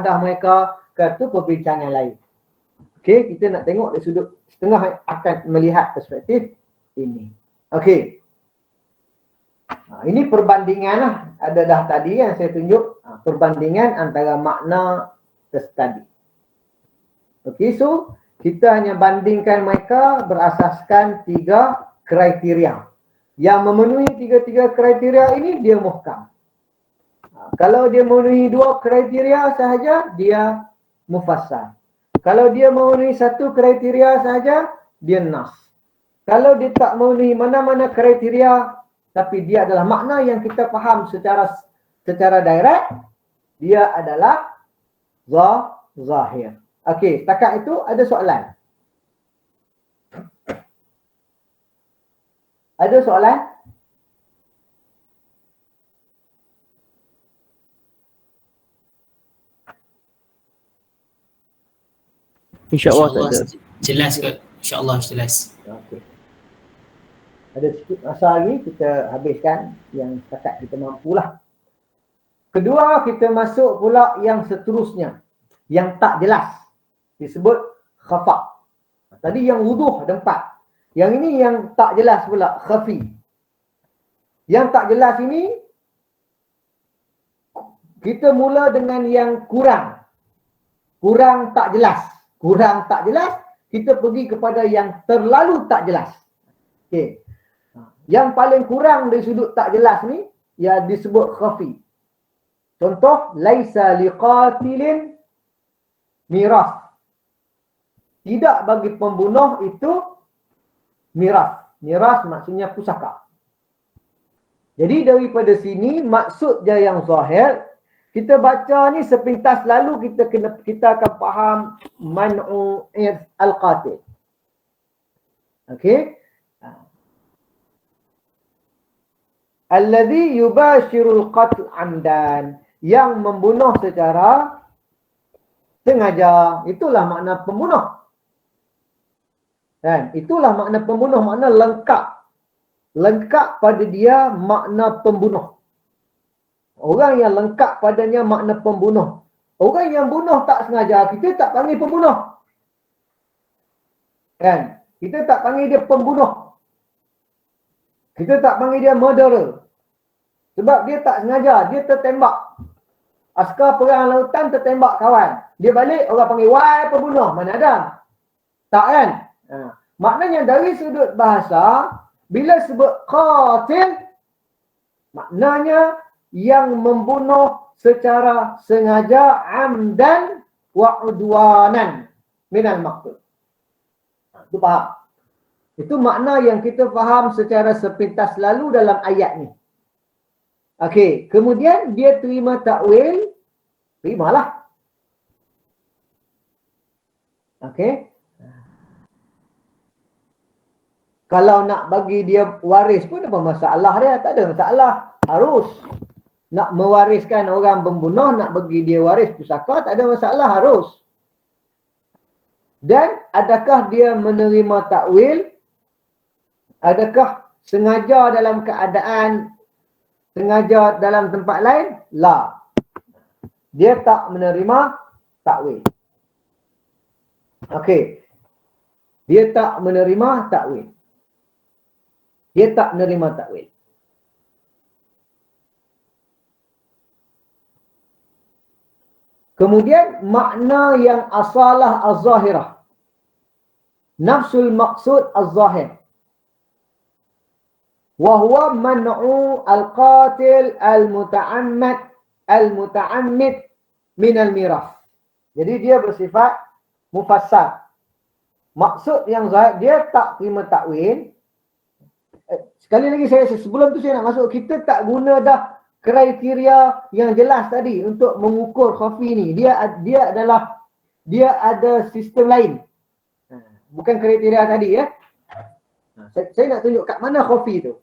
dah mereka ke tu perbincangan lain. Okey, kita nak tengok dari sudut setengah akan melihat perspektif ini. Okey. Ini perbandingan lah. Ada dah tadi yang saya tunjuk. Perbandingan antara makna terstadi. Okey, so kita hanya bandingkan mereka berasaskan 3 kriteria. Yang memenuhi 3 kriteria ini, dia muhkam. Kalau dia memenuhi 2 kriteria sahaja, dia mufassal. Kalau dia memenuhi 1 kriteria sahaja, dia nas. Kalau dia tak memenuhi mana-mana kriteria, tapi dia adalah makna yang kita faham secara direct, dia adalah zahir. Okey, setakat itu ada soalan? Ada soalan? InsyaAllah jelas ke? InsyaAllah jelas. Okey. Ada sikit masa lagi, kita habiskan yang setakat kita mampulah. Kedua, kita masuk pula yang seterusnya. Yang tak jelas. Disebut khafa. Tadi yang wuduh ada 4. Yang ini yang tak jelas pula, khafi. Yang tak jelas ini, kita mula dengan yang kurang. Kurang tak jelas. Kurang tak jelas, kita pergi kepada yang terlalu tak jelas. Okey. Yang paling kurang dari sudut tak jelas ni, ya disebut khafi. Contoh, laisa liqatilin miras. Tidak bagi pembunuh itu miras. Miras maksudnya pusaka. Jadi daripada sini, maksud dia yang zahir, kita baca ni sepintas lalu kita akan faham man'u al-qatil. Okey. Alladhi yubashirul qatl amdan, yang membunuh secara sengaja. Itulah makna pembunuh. Kan? Itulah makna pembunuh, makna lengkap. Lengkap pada dia makna pembunuh. Orang yang lengkap padanya makna pembunuh. Orang yang bunuh tak sengaja, kita tak panggil pembunuh. Kan? Kita tak panggil dia pembunuh. Kita tak panggil dia murderer. Sebab dia tak sengaja, dia tertembak. Askar perang lautan tertembak kawan. Dia balik, orang panggil, wahai pembunuh. Mana ada? Tak kan? Maknanya dari sudut bahasa, bila sebut qatil, maknanya yang membunuh secara sengaja, amdan wa udwanan minal maqtul. Itu faham? Itu makna yang kita faham secara sepintas lalu dalam ayat ni. Okey, kemudian dia terima takwil, terimalah. Okey. Kalau nak bagi dia waris pun apa masalah dia? Tak ada masalah. Harus. Nak mewariskan orang pembunuh, nak bagi dia waris pusaka, tak ada masalah, harus. Dan adakah dia menerima takwil? Adakah sengaja dalam keadaan, sengaja dalam tempat lain? La. Dia tak menerima takwil. Okey. Dia tak menerima takwil. Dia tak menerima takwil. Kemudian makna yang asalah az-zahirah. Nafsul maqsud az-zahir. Wahuwa man'u al-qatil al-muta'ammid min al-mirah. Jadi dia bersifat mufassal. Maksud yang zahir, dia tak terima takwil. Sekali lagi sebelum tu saya nak masuk, kita tak guna dah kriteria yang jelas tadi untuk mengukur khafi ni. Dia ada sistem lain. Bukan kriteria tadi ya. Saya nak tunjuk kat mana khafi tu.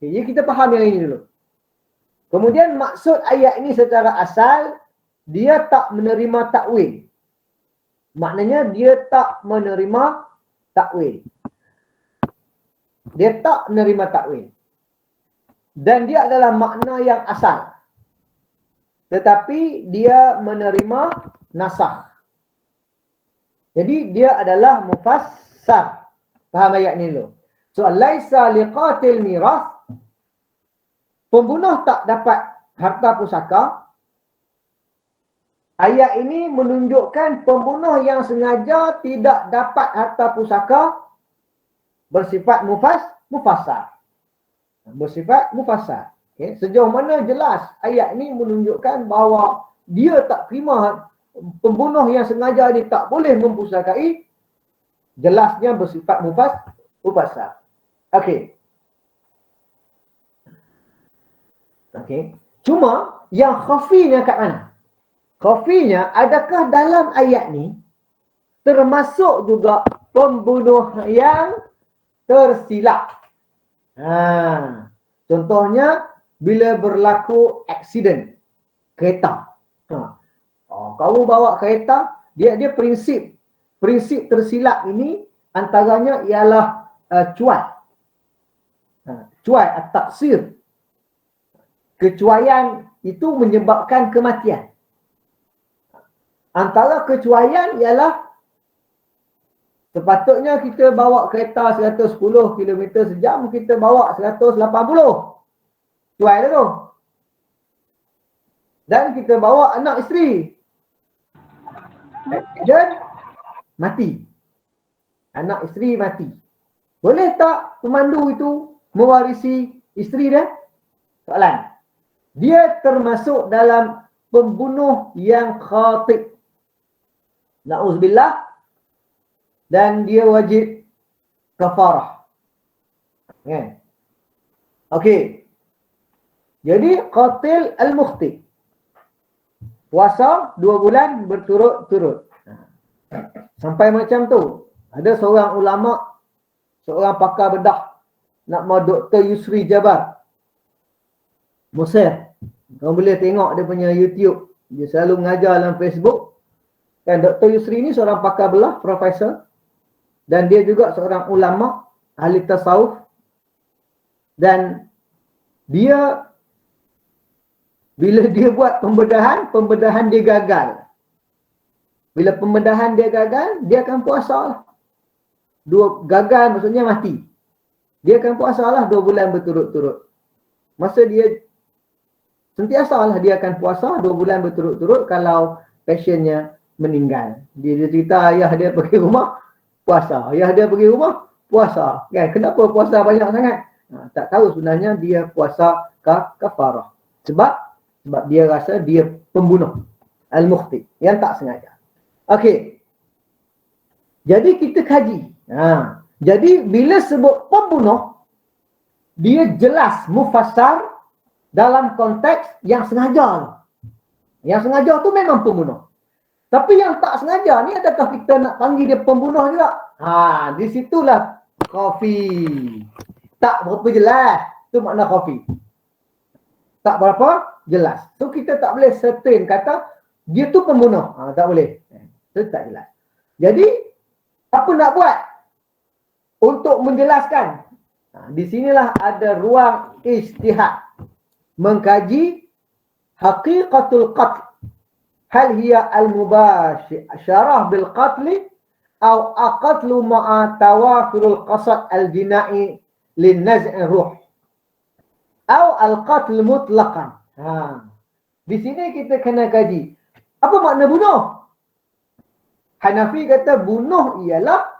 Jadi kita faham yang ini dulu. Kemudian maksud ayat ini secara asal, dia tak menerima takwil. Maknanya dia tak menerima takwil. Dia tak menerima takwil. Dan dia adalah makna yang asal. Tetapi dia menerima nasakh. Jadi dia adalah mufassar. Faham ayat ni dulu. So laisa liqatil miras, pembunuh tak dapat harta pusaka. Ayat ini menunjukkan pembunuh yang sengaja tidak dapat harta pusaka bersifat mufassar. Bersifat mufassar. Okay. Sejauh mana jelas ayat ini menunjukkan bahawa dia tak terima, pembunuh yang sengaja ni tak boleh mempusakai, jelasnya bersifat mufassar. Okey. Okey. Cuma yang khafinya kat mana? Khafinya, adakah dalam ayat ni termasuk juga pembunuh yang tersilap? Contohnya bila berlaku aksiden kereta. Kamu bawa kereta, dia prinsip tersilap ini antaranya ialah cuai. Cuai at-taksir. Kecuaian itu menyebabkan kematian. Antara kecuaian ialah sepatutnya kita bawa kereta 110 km sejam, kita bawa 180. Cuai dah tu. Dan kita bawa anak isteri. Dan mati. Anak isteri mati. Boleh tak pemandu itu mewarisi isteri dia? Soalan. Dia termasuk dalam pembunuh yang khatib. Na'udzubillah. Dan dia wajib kafarah. Kan? Okey. Jadi qatil al-mukhti. Puasa 2 bulan berturut-turut. Sampai macam tu. Ada seorang ulama, seorang pakar bedah, nak mau Dr. Yusri Jabar, Mesir. Kamu boleh tengok dia punya YouTube. Dia selalu mengajar dalam Facebook. Kan Dr. Yusri ni seorang pakar belah, profesor. Dan dia juga seorang ulama, ahli tasawuf. Dan dia, bila dia buat pembedahan dia gagal. Bila pembedahan dia gagal, dia akan puasa lah. Gagal maksudnya mati. Dia akan puasa lah 2 bulan berturut-turut. Masa dia sentiasa lah dia akan puasa 2 bulan berturut-turut kalau pasiennya meninggal. Dia cerita ayah dia pergi rumah, puasa. Ayah dia pergi rumah, puasa. Kan? Kenapa puasa banyak sangat? Tak tahu sebenarnya dia puasa kafarah. Sebab dia rasa dia pembunuh. Al-mukhti. Yang tak sengaja. Okey. Jadi kita kaji. Jadi bila sebut pembunuh, dia jelas mufassar dalam konteks yang sengaja. Yang sengaja tu memang pembunuh. Tapi yang tak sengaja ni, adakah kita nak panggil dia pembunuh juga? Di situlah khafi. Tak berapa jelas. Itu makna khafi. Tak berapa jelas. So kita tak boleh certain kata dia tu pembunuh. Tak boleh. Itu tak jelas. Jadi apa nak buat untuk menjelaskan? Di sinilah ada ruang ijtihad. Mengkaji haqiqatul qatl. Hal hiya al-mubasyarah bil qatl atau aqatlu ma'a tawafurul qasad al-jina'i lin naz'i ruh. Atau al-qatl mutlaqan. Di sini kita kena kaji. Apa makna bunuh? Hanafi kata bunuh ialah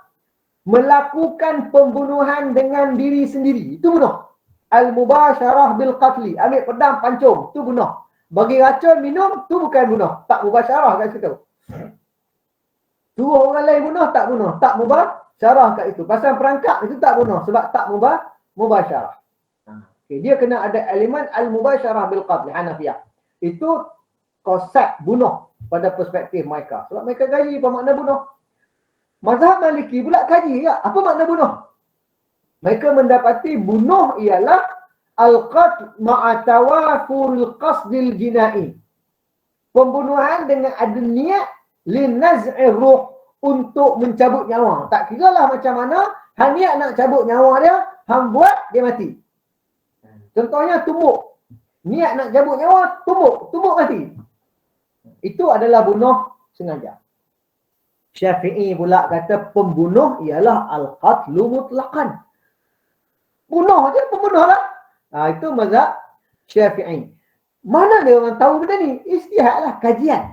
melakukan pembunuhan dengan diri sendiri. Itu bunuh. Al-mubasyarah bil qatli. Ambil pedang, pancung. Itu bunuh. Bagi racun, minum, tu bukan bunuh. Tak mubasyarah kat situ. Suruh orang lain bunuh, tak bunuh. Tak mubasyarah kat itu. Pasal perangkap, itu tak bunuh. Sebab tak mubasyarah. Okay. Dia kena ada elemen al-mubasyarah bil qatli. Hanafiyah. Itu konsep bunuh pada perspektif mereka. Sebab mereka kaji apa makna bunuh. Mazhab Maliki pula kaji ya, apa makna bunuh. Mereka mendapati bunuh ialah al-qatl ma'a tawafuril qasdil jina'i. Pembunuhan dengan ada niat lin naz'i ruh, untuk mencabut nyawa. Tak kira lah macam mana, hang niat nak cabut nyawa dia, hang buat dia mati. Contohnya tumbuk. Niat nak cabut nyawa, tumbuk mati. Itu adalah bunuh sengaja. Syafi'i pula kata pembunuh ialah al-qatlu mutlaqan. Bunuh je, pembunuh lah. Itu mazhab Syafi'i. Mana dia orang tahu benda ni? Ijtihad lah, kajian.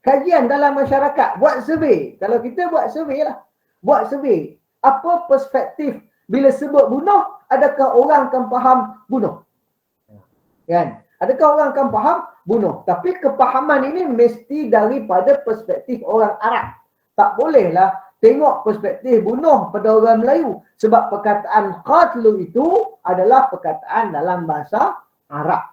Kajian dalam masyarakat. Buat survey. Kalau kita buat survey lah. Buat survey. Apa perspektif bila sebut bunuh, adakah orang akan faham bunuh? Kan? Adakah orang akan faham bunuh? Tapi kepahaman ini mesti daripada perspektif orang Arab. Tak bolehlah tengok perspektif bunuh pada orang Melayu. Sebab perkataan qatlu itu adalah perkataan dalam bahasa Arab.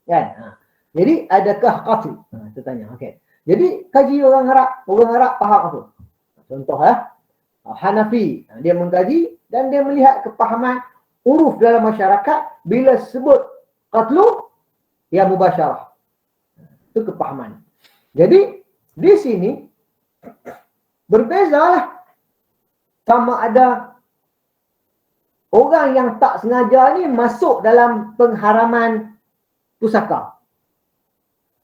Kan? Jadi adakah qatl? Kita tanya. Okay. Jadi kaji orang Arab faham apa? Contoh Hanafi, dia mengkaji dan dia melihat kepahaman uruf dalam masyarakat bila sebut qatlu ya mubasyarah. Itu kepahaman. Jadi di sini berbezalah sama ada orang yang tak sengaja ni masuk dalam pengharaman pusaka.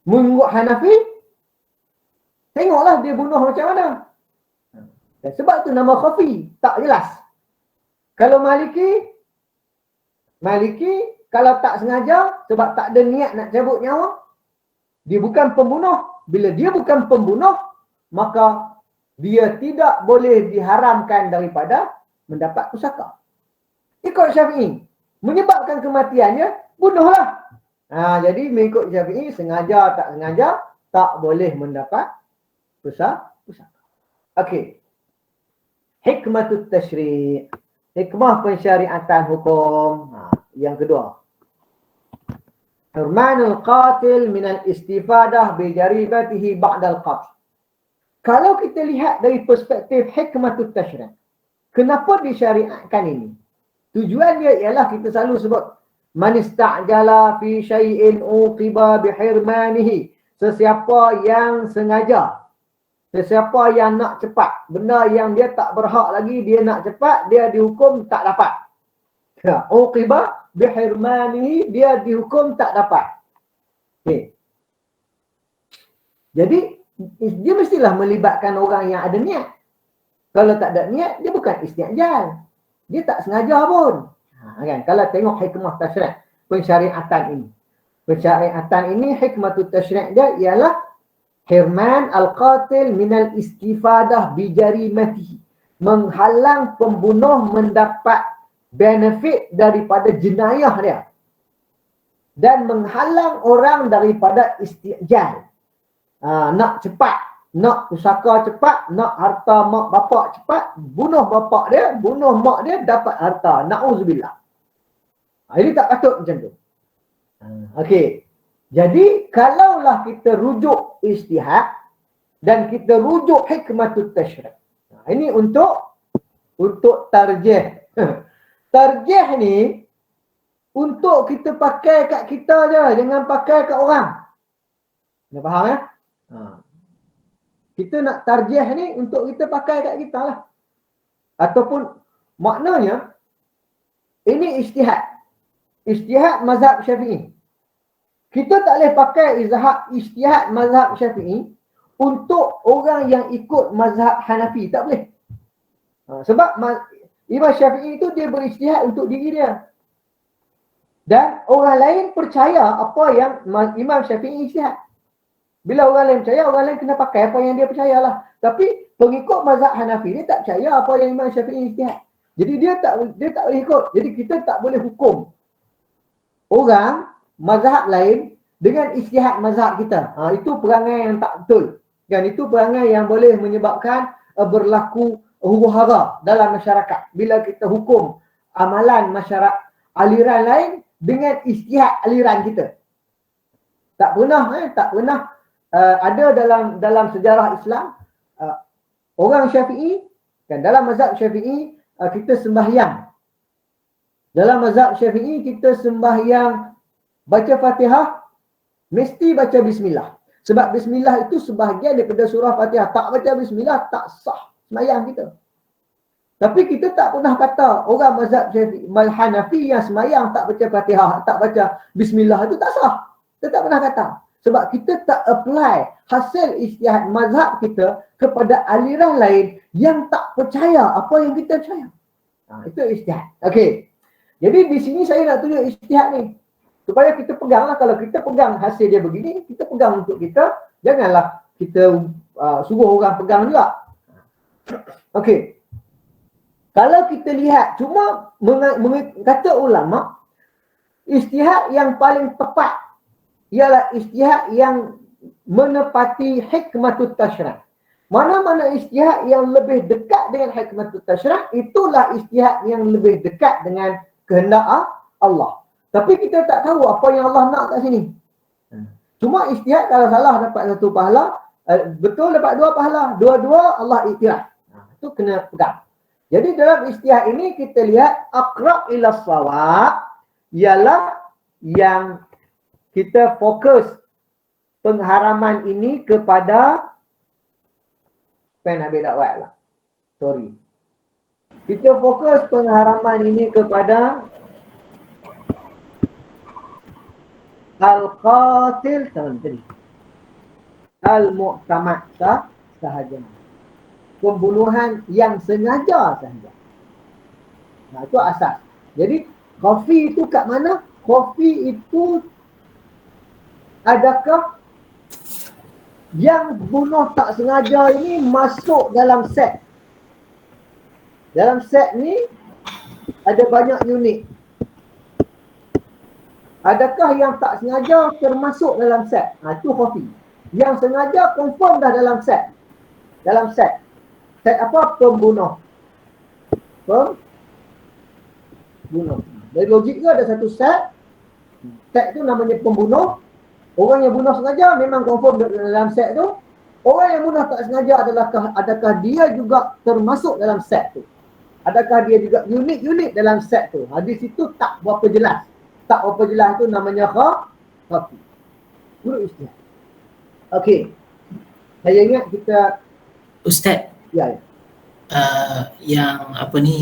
Mengikut Hanafi, tengoklah dia bunuh macam mana. Dan sebab tu nama khafi, tak jelas. Kalau Maliki kalau tak sengaja sebab tak ada niat nak cabut nyawa, dia bukan pembunuh. Bila dia bukan pembunuh, maka dia tidak boleh diharamkan daripada mendapat pusaka. Ikut Syafi'i, menyebabkan kematiannya, bunuhlah. Jadi mengikut Syafi'i, sengaja tak sengaja tak boleh mendapat pusaka. Okey. Hikmatut tasyri'. Hikmah pensyariatan hukum. Yang kedua. Hurmanul qatil minal istifadah bijaribatihi ba'dal qatl. Kalau kita lihat dari perspektif hikmatut tasyri', kenapa disyariatkan ini? Tujuan dia ialah kita selalu sebut man ista'jala fi syai'in uqiba bihirmanihi. Sesiapa yang sengaja, sesiapa yang nak cepat, benda yang dia tak berhak lagi, dia nak cepat, dia dihukum tak dapat. Uqiba bihirmanihi, dia dihukum tak dapat. Okay. Jadi dia mestilah melibatkan orang yang ada niat. Kalau tak ada niat, dia bukan isti'jal. Dia tak sengaja pun. Kan? Kalau tengok hikmah tasyri', pensyariatan ini. Pensyariatan ini, hikmatut tasyri' dia ialah hirman al-qatil minal istifadah bijarimatihi. Menghalang pembunuh mendapat benefit daripada jenayah dia. Dan menghalang orang daripada isti'jal. Nak cepat, nak pusaka cepat, nak harta mak bapak cepat, bunuh bapak dia, bunuh mak dia, dapat harta. Na'udzubillah. Ini tak patut macam tu. Okey. Jadi, kalaulah kita rujuk ijtihad dan kita rujuk hikmatut tasyri'. Ini untuk tarjih. Tarjih ni untuk kita pakai kat kita je, jangan pakai kat orang. Anda faham ya? Kita nak tarjih ni untuk kita pakai kat kita lah. Ataupun maknanya ini ijtihad. Ijtihad mazhab Syafi'i. Kita tak boleh pakai ijtihad mazhab Syafi'i untuk orang yang ikut mazhab Hanafi. Tak boleh. Sebab Imam Syafi'i itu dia berijtihad untuk diri dia. Dan orang lain percaya apa yang Imam Syafi'i ijtihad. Bila orang lain percaya, orang lain kena pakai apa yang dia percayalah. Tapi pengikut mazhab Hanafi dia tak percaya apa yang Imam Syafi'i ijtihad. Jadi dia tak boleh ikut. Jadi kita tak boleh hukum orang mazhab lain dengan ijtihad mazhab kita. Itu perangai yang tak betul. Dan itu perangai yang boleh menyebabkan berlaku huru-hara dalam masyarakat. Bila kita hukum amalan masyarakat aliran lain dengan ijtihad aliran kita. Tak pernah ada dalam sejarah Islam orang Syafi'i, dan dalam mazhab Syafi'i kita sembahyang. Dalam mazhab Syafi'i kita sembahyang baca Fatihah mesti baca bismillah. Sebab bismillah itu sebahagian daripada surah Fatihah. Tak baca bismillah tak sah sembahyang kita. Tapi kita tak pernah kata orang mazhab Syafi'i, Hanafi yang sembahyang tak baca Fatihah, tak baca bismillah itu tak sah. Kita tak pernah kata. Sebab kita tak apply hasil ijtihad mazhab kita kepada aliran lain yang tak percaya apa yang kita percaya. Itu ijtihad. Okey. Jadi di sini saya nak tunjuk ijtihad ni. Supaya kita peganglah, kalau kita pegang hasil dia begini, kita pegang untuk kita. Janganlah kita suruh orang pegang juga. Okey. Kalau kita lihat, cuma kata ulama, ijtihad yang paling tepat ialah ijtihad yang menepati hikmatut tasyrih. Mana-mana ijtihad yang lebih dekat dengan hikmatut tasyrih, itulah ijtihad yang lebih dekat dengan kehendak Allah. Tapi kita tak tahu apa yang Allah nak kat sini. Cuma ijtihad kalau salah dapat 1 pahala, betul dapat 2 pahala. Dua-dua Allah iktiraf. Itu kena pegang. Jadi dalam ijtihad ini kita lihat aqrab ila shawab ialah yang kita fokus pengharaman ini kepada pen habis tak buat lah. Sorry. Kita fokus pengharaman ini kepada al-qatil tadi. Al-mu'tamad sahaja. Pembunuhan yang sengaja sahaja. Itu asas. Jadi khafi itu kat mana? Khafi itu adakah yang bunuh tak sengaja ini masuk dalam set? Dalam set ni ada banyak unit. Adakah yang tak sengaja termasuk dalam set? Itu khafi. Yang sengaja confirm dah dalam set. Dalam set. Set apa? Pembunuh. Pembunuh. Dari logik tu ada satu set. Set tu namanya pembunuh. Orang yang bunuh sengaja memang confirm dalam set tu. Orang yang bunuh tak sengaja adakah dia juga termasuk dalam set tu? Adakah dia juga unit-unit dalam set tu? Di situ tak berapa jelas. Tak berapa jelas tu namanya khafi. Guru ijtihad. Okey. Saya ingat kita Ustaz. Ya. Yang apa ni?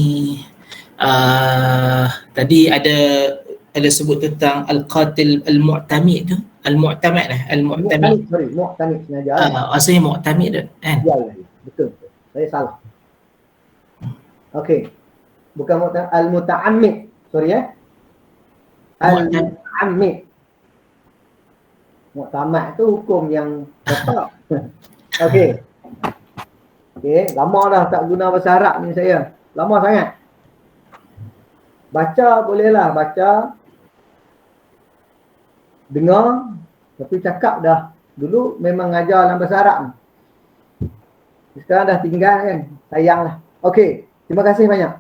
Tadi ada sebut tentang al-qatil al-mu'tamid tu. Al-mu'tamad lah. Al-mu'tamid. Sorry, mu'tamid sengaja. Asalnya mu'tamid tu kan? Ya. Betul. Saya salah. Okey. Bukan mu'tamid, al-muta'ammid. Sorry Al-mu'tamid. Mu'tamad tu hukum yang tetap. Okey. Okey, lama dah tak guna bahasa Arab ni saya. Lama sangat. Baca bolehlah, baca. Dengar, tapi cakap dah. Dulu memang ngajar dalam bahasa Arab ni. Sekarang dah tinggal kan. Sayanglah. Okey, terima kasih banyak.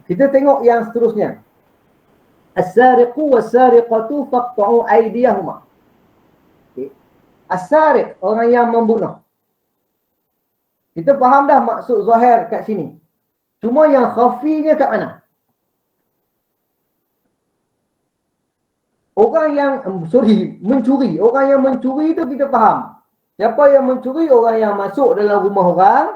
Kita tengok yang seterusnya. As-sariqu was-sariqatu faqta'u aydiyahuma. Okay. As-sariq, orang yang membunuh. Kita faham dah maksud zahir kat sini. Cuma yang khafinya kat mana? Orang yang mencuri. Orang yang mencuri tu kita faham. Siapa yang mencuri? Orang yang masuk dalam rumah orang,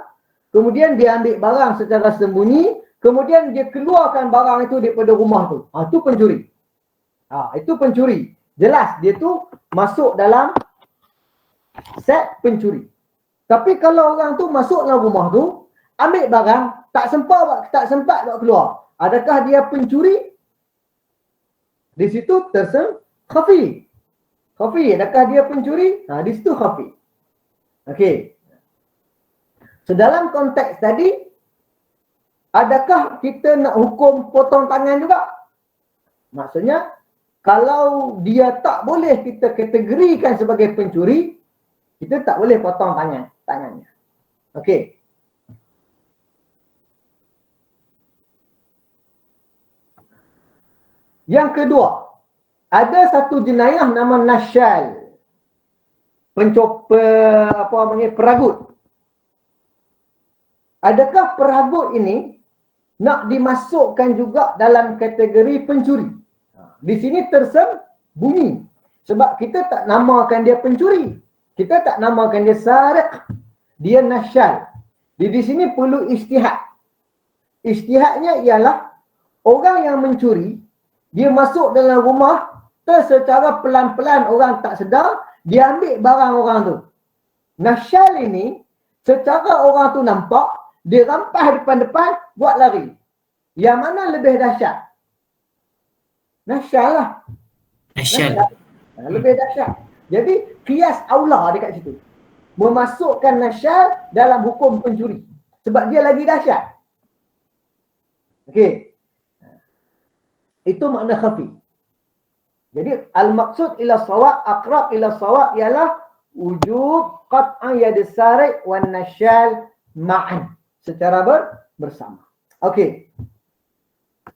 kemudian dia ambil barang secara sembunyi, kemudian dia keluarkan barang itu daripada rumah tu. Itu pencuri. Itu pencuri. Jelas dia tu masuk dalam set pencuri. Tapi kalau orang tu masuk dalam rumah tu, ambil barang, tak sempat buat keluar. Adakah dia pencuri? Di situ khafi. Khafi, adakah dia pencuri? Di situ khafi. Okey. So dalam konteks tadi, adakah kita nak hukum potong tangan juga? Maksudnya, kalau dia tak boleh kita kategorikan sebagai pencuri, kita tak boleh potong tangannya. Okey. Yang kedua, ada satu jenayah nama nasyal. Peragut. Adakah peragut ini nak dimasukkan juga dalam kategori pencuri? Di sini tersembunyi. Sebab kita tak namakan dia pencuri. Kita tak namakan dia sariq. Dia nasyal. Di sini perlu ijtihad. Ijtihadnya ialah orang yang mencuri, dia masuk dalam rumah, secara pelan-pelan orang tak sedar, dia ambil barang orang tu. Nasyal ini, secara orang tu nampak, dia rampas depan-depan, buat lari. Yang mana lebih dahsyat? Nasyal lah. Nasyal. Lebih dahsyat. Jadi, kias aula dekat situ. Memasukkan nasyal dalam hukum pencuri. Sebab dia lagi dahsyat. Okey. Itu makna khafi. Jadi, al-maqsud ila sawab, aqrab ila sawab ialah wujub qat'an yad as-sari' wan nasyal ma'an. Secara bersama. Okey.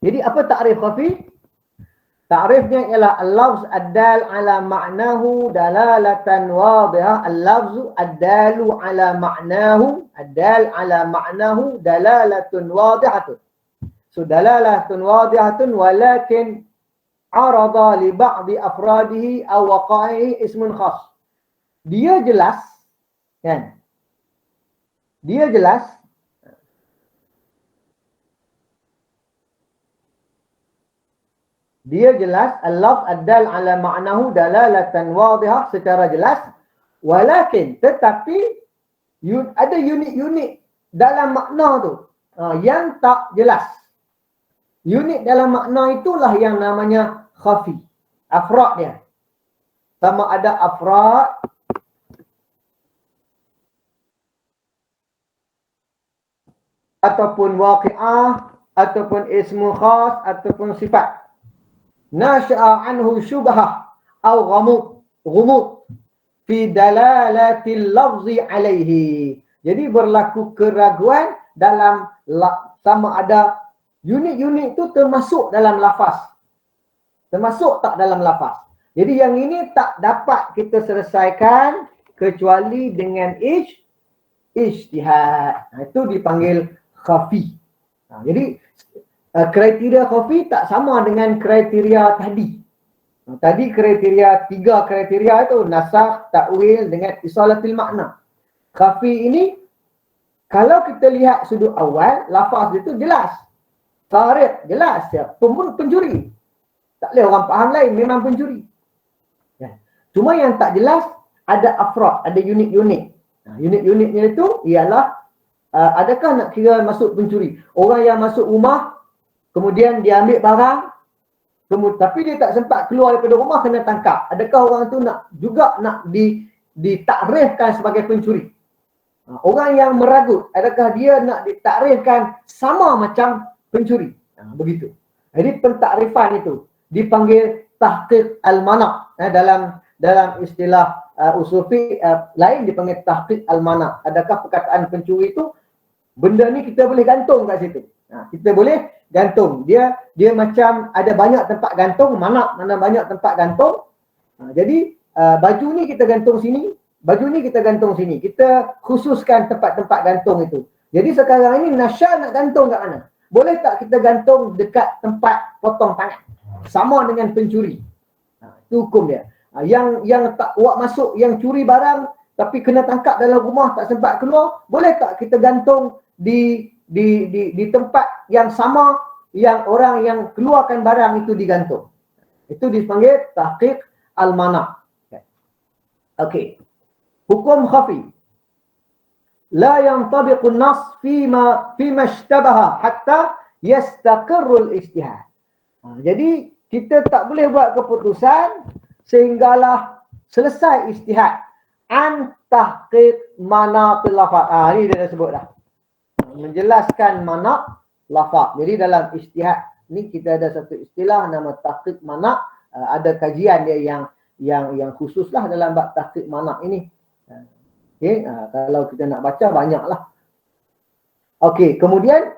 Jadi apa takrif khafi? Takrifnya ialah al-lafz ad-dal ala ma'nahu dalalatan wadihah. Al-lafz ad-dalu ala ma'nahu, ad-dal ala ma'nahu dalalatun wadihatun. So dalalatun wadihatun walakin arada li ba'di afradihi aw waqa'ihi ismun khas. Dia jelas, kan? Dia jelas. Dia jelas al-lafz ad-dal ala ma'nahu dalalatan wadihah secara jelas, walakin tetapi ada unit-unit dalam makna tu yang tak jelas. Unit dalam makna itulah yang namanya khafi. Afrad dia. Sama ada afrad ataupun waqi'ah ataupun ismu khas ataupun sifat. Nasha'a anhu syubhah atau ghumud fi dalalatil lafzi alaihi. Jadi berlaku keraguan dalam sama ada unit-unit itu termasuk dalam lafaz. Termasuk tak dalam lafaz. Jadi yang ini tak dapat kita selesaikan kecuali dengan ijtihad. Itu dipanggil khafi. Jadi kriteria khafi tak sama dengan kriteria tadi. Tadi kriteria, 3 kriteria itu nasakh, takwil dengan isalatil makna. Khafi ini kalau kita lihat sudut awal, lafaz itu jelas. Tarik jelas ya, pencuri. Tak boleh orang faham lain, memang pencuri. Ya. Cuma yang tak jelas ada afrad, ada unit-unit. Unit-unitnya itu ialah adakah nak kira masuk pencuri? Orang yang masuk rumah kemudian dia ambil barang, tapi dia tak sempat keluar daripada rumah, kena tangkap. Adakah orang tu nak ditakrifkan sebagai pencuri? Orang yang meragut, adakah dia nak ditakrifkan sama macam pencuri? Begitu. Jadi pentakrifan itu dipanggil tahqiq al-mana'. Dalam istilah usul fiqh lain dipanggil tahqiq al-mana'. Adakah perkataan pencuri itu benda ni kita boleh gantung kat situ? Kita boleh gantung. Dia macam ada banyak tempat gantung, mana banyak tempat gantung. Jadi baju ni kita gantung sini, baju ni kita gantung sini. Kita khususkan tempat-tempat gantung itu. Jadi sekarang ini nasyal nak gantung kat mana? Boleh tak kita gantung dekat tempat potong tangan? Sama dengan pencuri. Itu hukum dia. Yang tak buat masuk, yang curi barang tapi kena tangkap dalam rumah, tak sempat keluar, boleh tak kita gantung di tempat yang sama yang orang yang keluarkan barang itu digantung. Itu dipanggil tahqiq al-mana'. Okey. Hukum khafi. La yantabiqu an-nass fima ishtabaha hatta yastaqirru al-ijtihad. Jadi kita tak boleh buat keputusan sehinggalah selesai ijtihad an tahqiq manatil lafaz. Ini dia dah sebut dah. Menjelaskan mana lafaz. Jadi dalam ijtihad ni kita ada satu istilah nama tahqiq mana'. Ada kajian dia yang khususlah dalam bab tahqiq mana' ini. Okey, kalau kita nak baca banyaklah. Okey, kemudian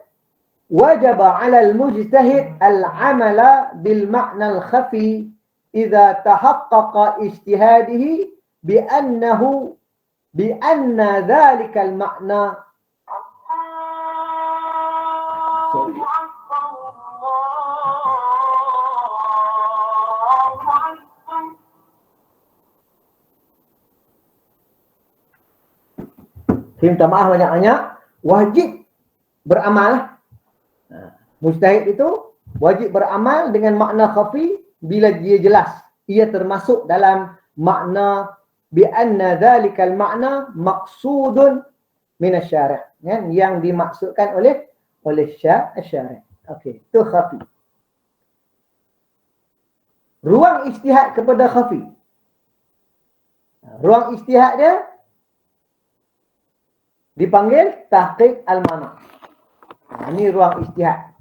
wajaba 'ala al-mujtahid al-'amala bil ma'na al-khafi idza tahaqqaqa ijtihadihi bi anna dhalika al-ma'na minta maaf banyak-banyak, wajib beramal. Mujtahid itu wajib beramal dengan makna khafi bila dia jelas. Ia termasuk dalam makna bi anna dzalikal ma'na maqsudun min asy-syari'. Kan, yang dimaksudkan oleh syari'. Okey, itu khafi. Ruang ijtihad kepada khafi. Ruang ijtihad dia dipanggil tahqiq al-mana'. Ini ruang ijtihad.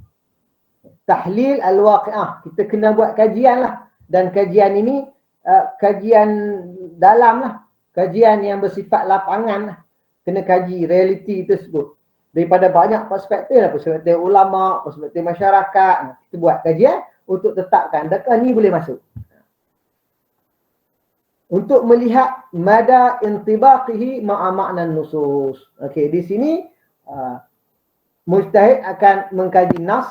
Tahlil al-waqi'ah. Kita kena buat kajian lah. Dan kajian ini kajian dalam lah. Kajian yang bersifat lapangan lah. Kena kaji realiti tersebut. Daripada banyak perspektif lah. Perspektif ulama', perspektif masyarakat. Kita buat kajian untuk tetapkan adakah ni boleh masuk. Untuk melihat mada intibaqihi ma'a ma'na nusus. Okey, di sini mujtahid akan mengkaji nas,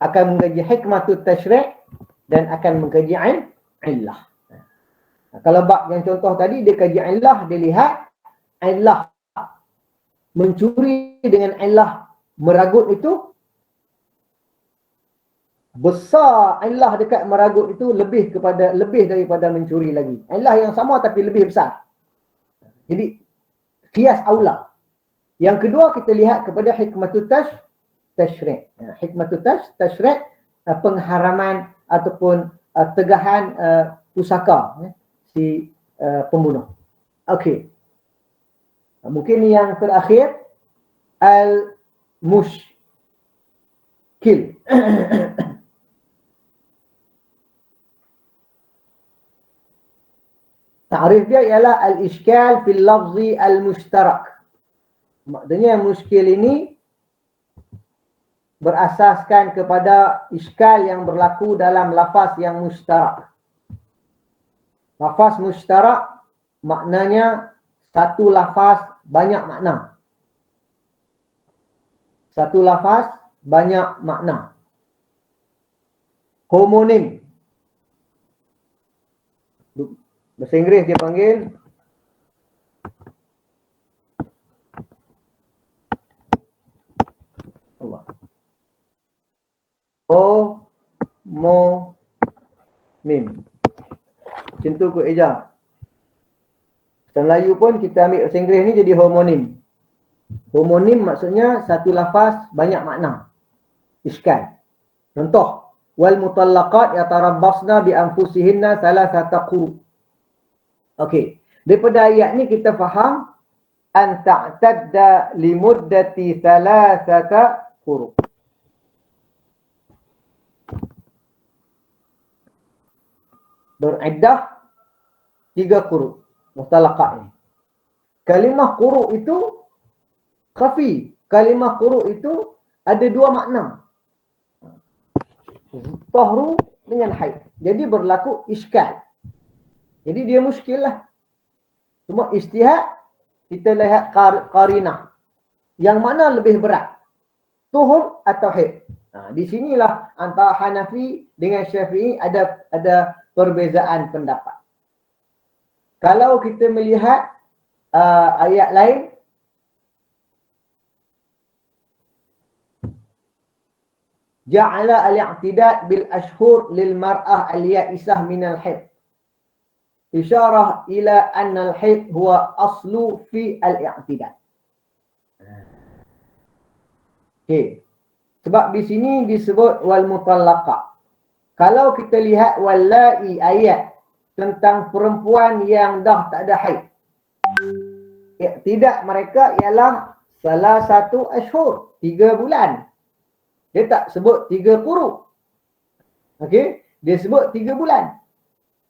akan mengkaji hikmatut tasyri' dan akan mengkaji illah. Kalau bab yang contoh tadi dia kaji illah, dia lihat illah mencuri dengan illah meragut itu besar, illah dekat meragut itu lebih daripada mencuri lagi. Illah yang sama tapi lebih besar. Jadi qiyas aula. Yang kedua kita lihat kepada hikmatut tasyri'. Hikmatut tasyri' pengharaman ataupun tegahan pusaka si pembunuh. Okey. Mungkin yang terakhir al-mushkil. Ta'rif dia ialah al-iskal fil lafzi al-mushtarak. Maknanya muskil ini berasaskan kepada iskal yang berlaku dalam lafaz yang mushtarak. Lafaz mushtarak maknanya satu lafaz banyak makna. Satu lafaz banyak makna. Homonim. Bahasa Inggeris dia panggil Allah. Homonim. Macam tu kot eja. Bahasa Melayu pun kita ambil bahasa Inggeris ni jadi homonim. Homonim maksudnya satu lafaz banyak makna. Iskal. Contoh, wal mutallaqat yatarabbasna bi anfusihinna thalathata quru. Okey, daripada ayat ni kita faham an ta'tadda li muddati thalathata quru. Beriddah 3 quru. Mutalaqat ni. Kalimah quru itu khafi. Kalimah quru itu ada 2 makna. Tahru dengan haid. Jadi berlaku iskal. Jadi dia muskil lah. Cuma ijtihad kita lihat qarinah. Yang mana lebih berat? Tuhur atau haid? Di sinilah antara Hanafi dengan Syafi'i ada perbezaan pendapat. Kalau kita melihat ayat lain, ja'ala al-i'tidad bil ashhur lil mar'ah al-ya'isah min al-haid. Isyarah ila anna al-haid huwa aslu fi al-i'tidad. Okey. Sebab di sini disebut wal mutallaqah. Kalau kita lihat wallahi ayat tentang perempuan yang dah tak ada haid. I'tidad mereka ialah salah satu ashhur, 3 bulan. Dia tak sebut 3 quru. Okey, dia sebut 3 bulan.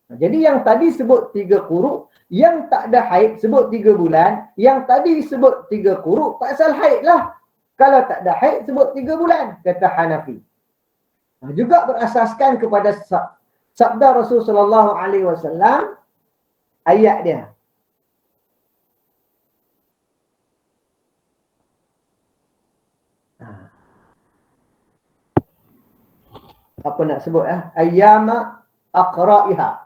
Jadi yang tadi sebut 3 quru, yang tak ada haid sebut 3 bulan, yang tadi sebut 3 quru, pasal haid lah. Kalau tak ada haid sebut 3 bulan, kata Hanafi. Juga berasaskan kepada sabda Rasulullah SAW, ayat dia. Apa nak sebut ayyama aqra'iha.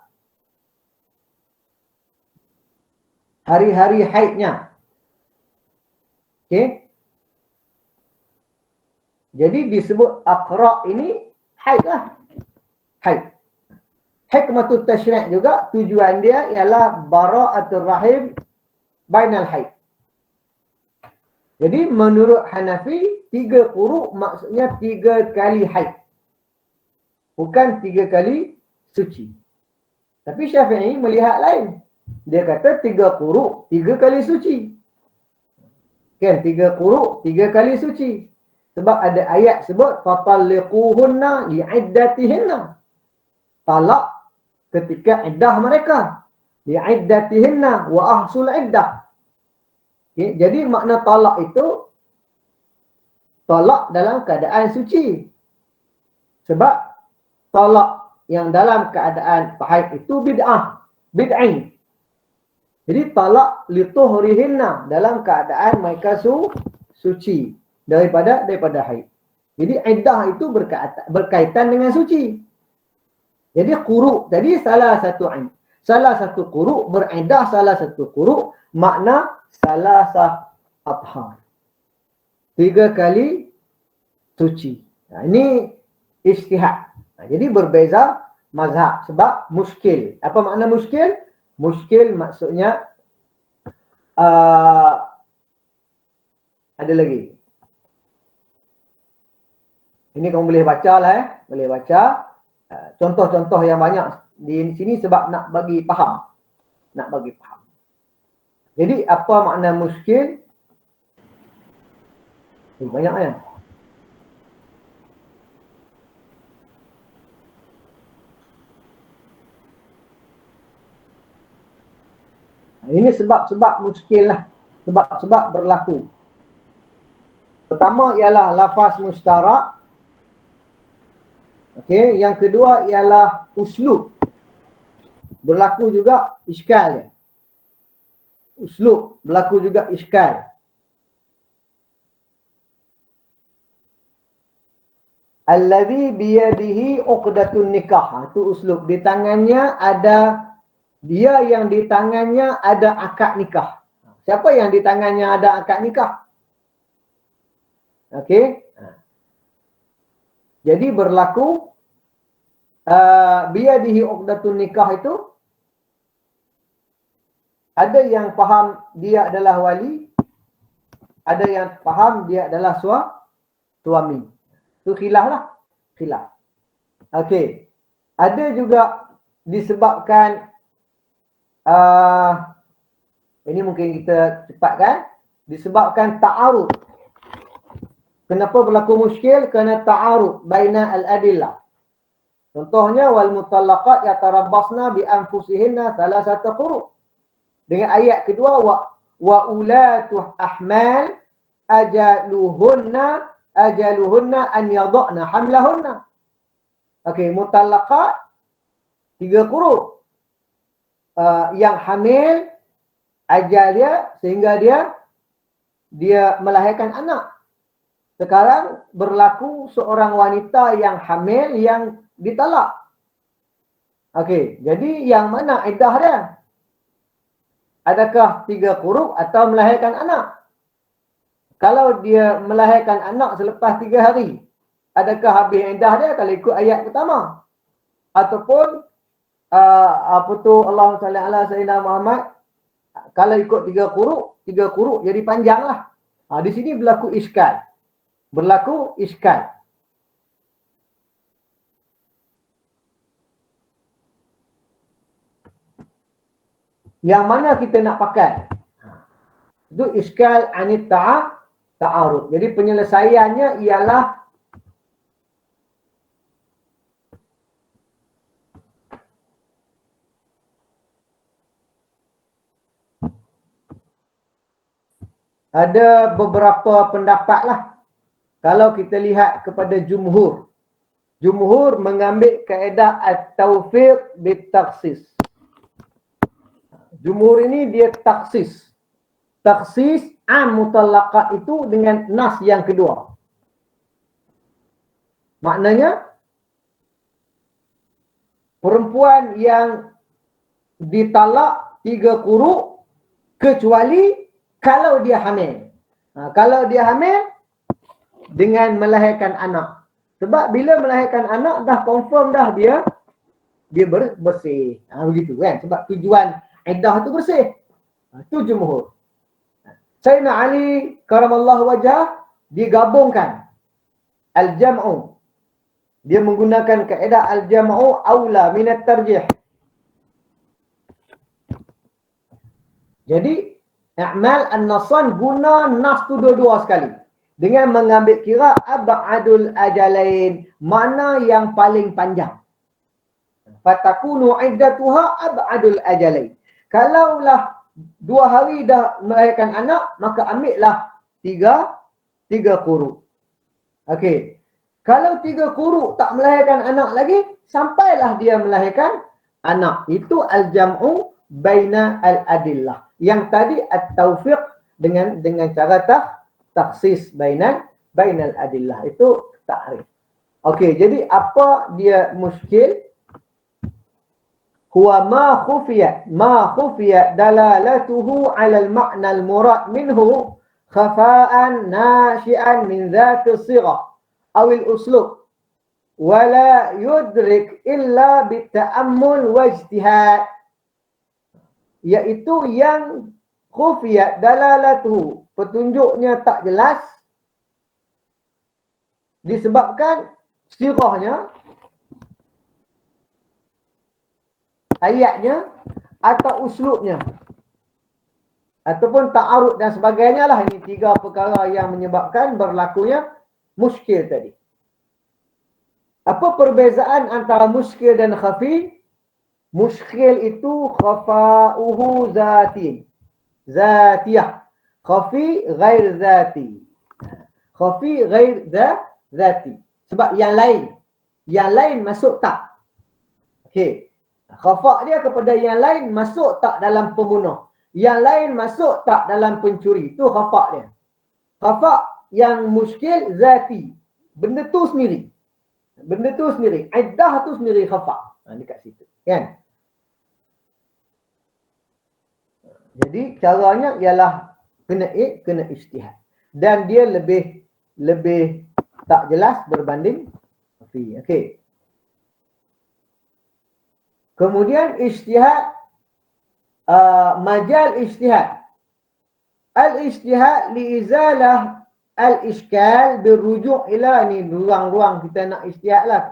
Hari-hari haidnya. Okey. Jadi disebut aqra' ini haid lah. Haid. hikmatul tasyri' juga tujuan dia ialah bara'atul rahim bainal haid. Jadi menurut Hanafi 3 quru' maksudnya 3 kali haid. Bukan 3 kali suci. Tapi Syafi'i melihat lain. Dia kata 3 quru' 3 kali suci. Kan 3 quru' 3 kali suci. Sebab ada ayat sebut fatalliquhunna li'iddatihinna. Talak ketika iddah mereka. Li'iddatihinna wa ahsul iddah. Okay, jadi makna talak itu talak dalam keadaan suci. Sebab talak yang dalam keadaan haid itu bid'ah, bid'i. Jadi talak li tuhrihinna dalam keadaan mereka suci daripada haid. Jadi iddah itu berkaitan dengan suci. Jadi quru tadi salah satu quru beriddah, salah satu quru makna salasah athhar. 3 kali suci. Nah, ini ijtihad. Nah, jadi berbeza mazhab sebab muskil. Apa makna muskil? Muskil maksudnya ada lagi. Ini kamu boleh baca lah boleh baca contoh-contoh yang banyak di sini sebab nak bagi faham. Jadi apa makna muskil? Banyak ya. Ini sebab-sebab muskil lah. Sebab-sebab berlaku. Pertama ialah lafaz mustarak. Okey, yang kedua ialah uslub. Berlaku juga iskal. Uslub berlaku juga iskal. Allazi biyadihi uqdatun nikah. Itu uslub. Di tangannya ada, dia yang di tangannya ada akad nikah. Siapa yang di tangannya ada akad nikah? Okey. Jadi berlaku biyadihi uqdatun nikah itu ada yang faham dia adalah wali, ada yang faham dia adalah suami. Itu khilaf lah. Khilaf. Okey. Ada juga disebabkan ini mungkin kita cepatkan, disebabkan ta'arud. Kenapa berlaku muskil? Kerana ta'arud baina al-adillah. Contohnya wal mutallaqat yatarabbasna bi anfusihinna thalathata quru'. Dengan ayat kedua wa ulatu ahmal ajaluhunna an yadhna hamlahunna. Okey, mutallaqat 3 quru'. Yang hamil ajal dia sehingga dia melahirkan anak. Sekarang berlaku seorang wanita yang hamil yang ditalak. Okey, jadi yang mana iddah dia? Adakah 3 quru' atau melahirkan anak? Kalau dia melahirkan anak selepas 3 hari, adakah habis iddah dia kalau ikut ayat pertama? Ataupun Allahumma salli ala sayyidina Muhammad, kalau ikut 3 quru' jadi panjanglah. Di sini berlaku iskal. Yang mana kita nak pakai? Itu iskal anit ta'arud. Jadi penyelesaiannya ialah ada beberapa pendapat lah. Kalau kita lihat kepada jumhur. Jumhur mengambil kaedah at-tawfiq bit-takhsis. Jumhur ini dia taksis. Taksis am mutallaqat itu dengan nas yang kedua. Maknanya perempuan yang ditalak 3 quru' kecuali kalau dia hamil. Kalau dia hamil dengan melahirkan anak. Sebab bila melahirkan anak dah confirm dah dia dia bersih. Begitu kan. Sebab tujuan iddah tu bersih. Itu jumhur. Sayyidina Ali karamallahu wajah digabungkan al-jam'u. Dia menggunakan kaedah al-jam'u aula minat tarjih. Jadi i'mal an-nasan guna nas tu dua-dua sekali. Dengan mengambil kira ab'adul ajalain, mana yang paling panjang. Fatakunu iddatuha ab'adul ajalain. Kalaulah 2 hari dah melahirkan anak, maka ambillah 3 quru. Okey. Kalau 3 quru tak melahirkan anak lagi, sampailah dia melahirkan anak. Itu al-jam'u baina al-adillah. Yang tadi at-taufiq dengan cara takhsis bainal adillah. Itu ta'rif. Okey, jadi apa dia muskil? Huwa ma khufiya dalalatuhu 'ala al-ma'na al-murad minhu khafa'an nashi'an min dhati as-sighah aw al-uslub wa la yudrik illa bita'ammul wa ijtihad, iaitu yang khufiyat dalalatuhu, petunjuknya tak jelas disebabkan sirahnya, ayatnya atau uslubnya ataupun ta'arud dan sebagainya lah. Ini 3 perkara yang menyebabkan berlakunya muskil tadi. Apa perbezaan antara muskil dan khafi? Muskil itu khafa'uhu zatiyah. Khafi ghair zati. Khafi ghair zati. Sebab yang lain masuk tak. Okey. Khafa' dia kepada yang lain masuk tak dalam pembunuh. Yang lain masuk tak dalam pencuri. Itu khafa' dia. Khafa' yang muskil zati. Benda tu sendiri. Iddah tu sendiri khafa'. Dekat situ. Kan? Jadi caranya ialah kena ijtihad. Dan dia lebih tak jelas berbanding khafi. Okey. Kemudian ijtihad, majal ijtihad. Al-ijtihad liizalah al-iskal berrujuk ila, ni ruang-ruang kita nak ijtihad lah.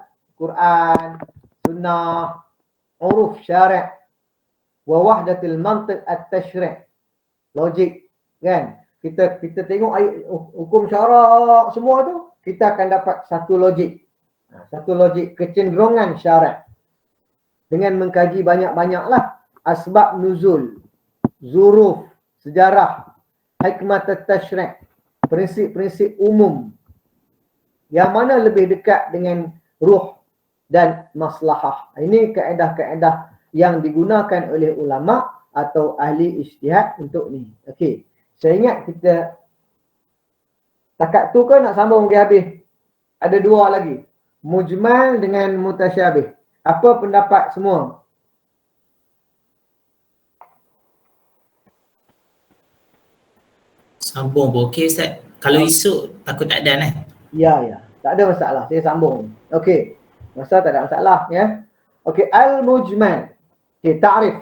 Quran, sunnah, uruf syara' wa wahdatul mantiq at-tashri'. Logik kan? Kita tengok ayat hukum syarak semua tu, kita akan dapat satu logik. Satu logik kecenderungan syarak. Dengan mengkaji banyak-banyaklah asbab nuzul, zuruf, sejarah, hikmat at-tashri', prinsip-prinsip umum yang mana lebih dekat dengan ruh dan maslahah. Ini kaedah-kaedah yang digunakan oleh ulama atau ahli ijtihad untuk ni. Okey. Saya ingat kita takat tu kan nak sambung pergi habis. Ada 2 lagi. Mujmal dengan mutasyabih. Apa pendapat semua? Sambung pun okey Ustaz. Kalau esok takut tak ada kan? Ya. Tak ada masalah. Saya sambung. Okey. Masa tak ada masalah ya. Okey, al-mujmal. Okey, ta'rif.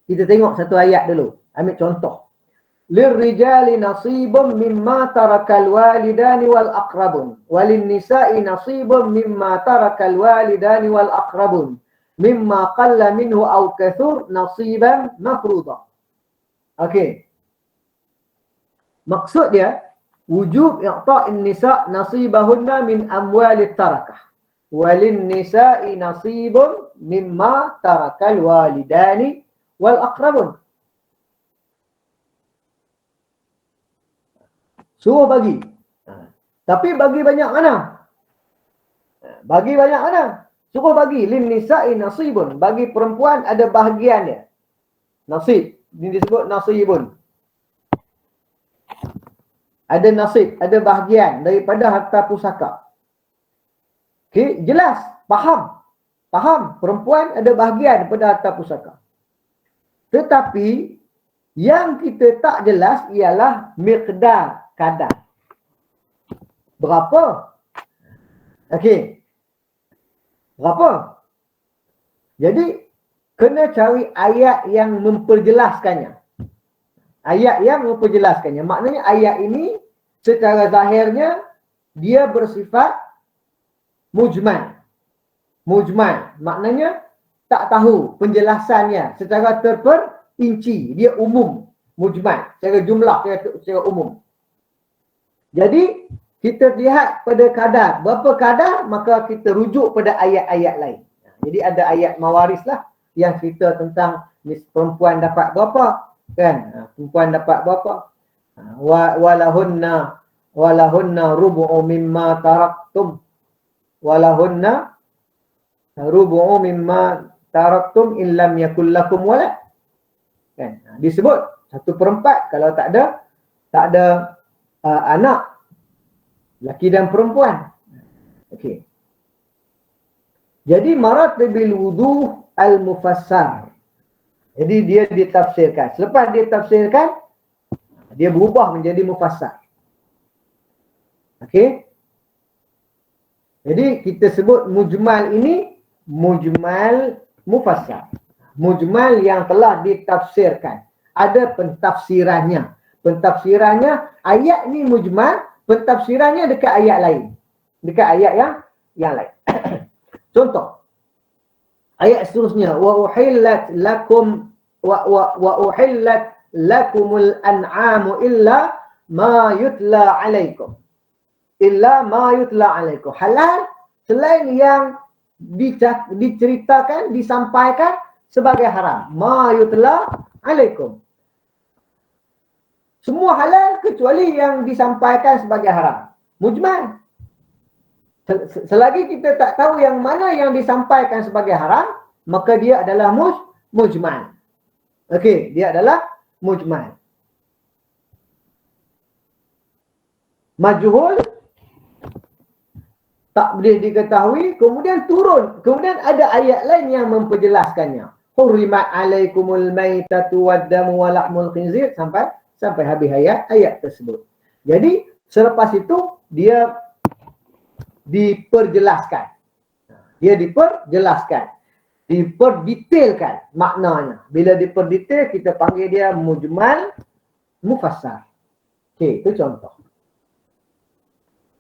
Kita tengok satu ayat dulu. Ambil contoh. Lirrijali nasibun mimma tarakal walidani wal aqrabun walin nisa'i nasibun mimma tarakal walidani wal aqrabun mimma qalla minhu aw kathur nasiban mafruḍa. Okey. Maksud dia wujub i'ta'in nisa' nasibahunna min amwalit tarakah walin nisa'i nasibun mimma tarakal walidani wal aqrabun. Suruh bagi. Tapi bagi banyak mana? Bagi banyak mana? Suruh bagi. Lin nisa'i nasibun. Bagi perempuan ada bahagian dia. Nasib. Ini disebut nasibun. Ada nasib. Ada bahagian daripada harta pusaka. Okey, jelas. Faham. Perempuan ada bahagian daripada harta pusaka. Tetapi yang kita tak jelas ialah miqdar. Kadar. Berapa? Okey. Berapa? Jadi kena cari ayat yang memperjelaskannya. Ayat yang memperjelaskannya. Maknanya ayat ini secara zahirnya dia bersifat mujmal. Mujmal maknanya tak tahu penjelasannya secara terperinci. Dia umum. Mujmal. Secara jumlah, secara umum. Jadi kita lihat pada kadar. Berapa kadar, maka kita rujuk pada ayat-ayat lain. Jadi ada ayat mawaris lah yang cerita tentang perempuan dapat berapa. Kan? Perempuan dapat berapa. Walahunna rubu'u mimma taraktum. Walahunna rubu'u mimma taraktum illam yakul lakum walad. Kan? Disebut 1/4 kalau tak ada anak laki dan perempuan. Okey. Jadi maratibil wuduh al-mufassar. Jadi dia ditafsirkan. Selepas dia tafsirkan, dia berubah menjadi mufassar. Okey. Jadi kita sebut mujmal ini mujmal mufassar. Mujmal yang telah ditafsirkan. Ada pentafsirannya. Pentafsirannya ayat ni mujmal, pentafsirannya dekat ayat lain. Dekat ayat yang lain. Contoh. Ayat seterusnya wa uhillat lakumul an'amu illa ma yutla alaikum. Illa ma yutla alaikum. Halal selain yang diceritakan, disampaikan sebagai haram. Ma yutla alaikum. Semua halal kecuali yang disampaikan sebagai haram. Mujmal. Selagi kita tak tahu yang mana yang disampaikan sebagai haram, maka dia adalah mujmal. Okey, dia adalah mujmal. Majhul tak boleh diketahui, kemudian turun. Kemudian ada ayat lain yang memperjelaskannya. Hurrimat alaikumul maitatu waddamu wa lahmul khinzir sampai habis ayat tersebut. Jadi selepas itu dia diperjelaskan. Dia diperjelaskan. Diperdetailkan maknanya. Bila diperdetail, kita panggil dia mujmal mufassar. Okey, itu contoh.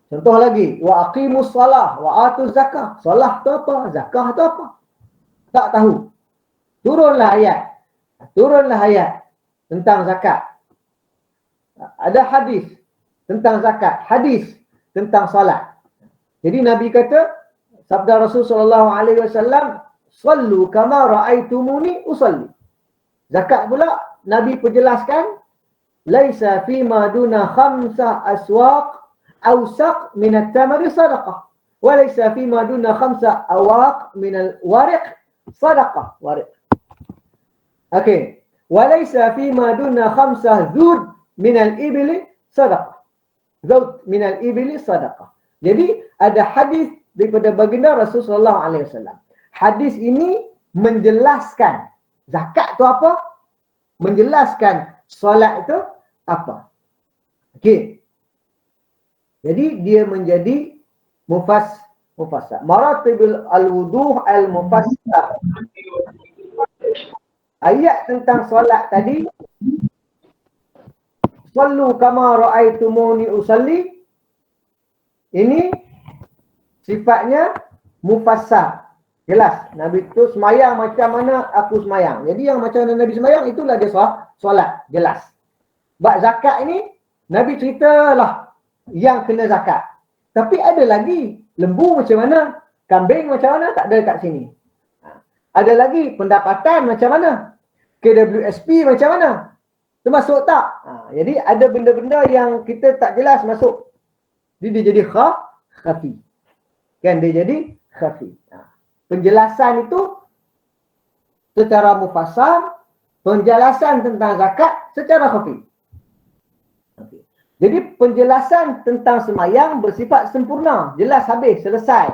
Contoh lagi, wa aqimus salah wa atuz zakah. Salah tu apa? Zakah tu apa? Tak tahu. Turunlah ayat tentang zakat. Ada hadis tentang zakat, hadis tentang salat. Jadi Nabi kata, sabda Rasulullah SAW, sallu kama ra'aitumuni usalli. Zakat pula Nabi perjelaskan, laisa fima duna khamsa aswaq awsaq min at-tamri sadaqah. Wa laisa fima duna khamsa awaq min al-wariq sadaqah. Wariq. Okey. Wa laisa fima duna khamsa dhud min al-ibli sadaqah. Dhud min al-ibli sadaqah. Jadi ada hadis daripada baginda Rasulullah SAW. Hadis ini menjelaskan zakat itu apa, menjelaskan solat itu apa. Okey. Jadi dia menjadi mufassar. Maratibul al-wuduh al-mufassar. Ayat tentang solat tadi, sallu kama ra'aitumuni usalli, ini sifatnya mufassar. Jelas. Nabi itu semayang macam mana aku semayang. Jadi yang macam mana Nabi semayang, itulah dia solat. Jelas. Bab zakat ini, Nabi ceritalah yang kena zakat. Tapi ada lagi, lembu macam mana, kambing macam mana, tak ada kat sini. Ada lagi, pendapatan macam mana, KWSP macam mana, termasuk tak? Jadi ada benda-benda yang kita tak jelas masuk. Jadi dia jadi khafi. Kan dia jadi khafi. Penjelasan itu secara mufassar, penjelasan tentang zakat secara khafi. Jadi penjelasan tentang semayang bersifat sempurna, jelas habis, selesai.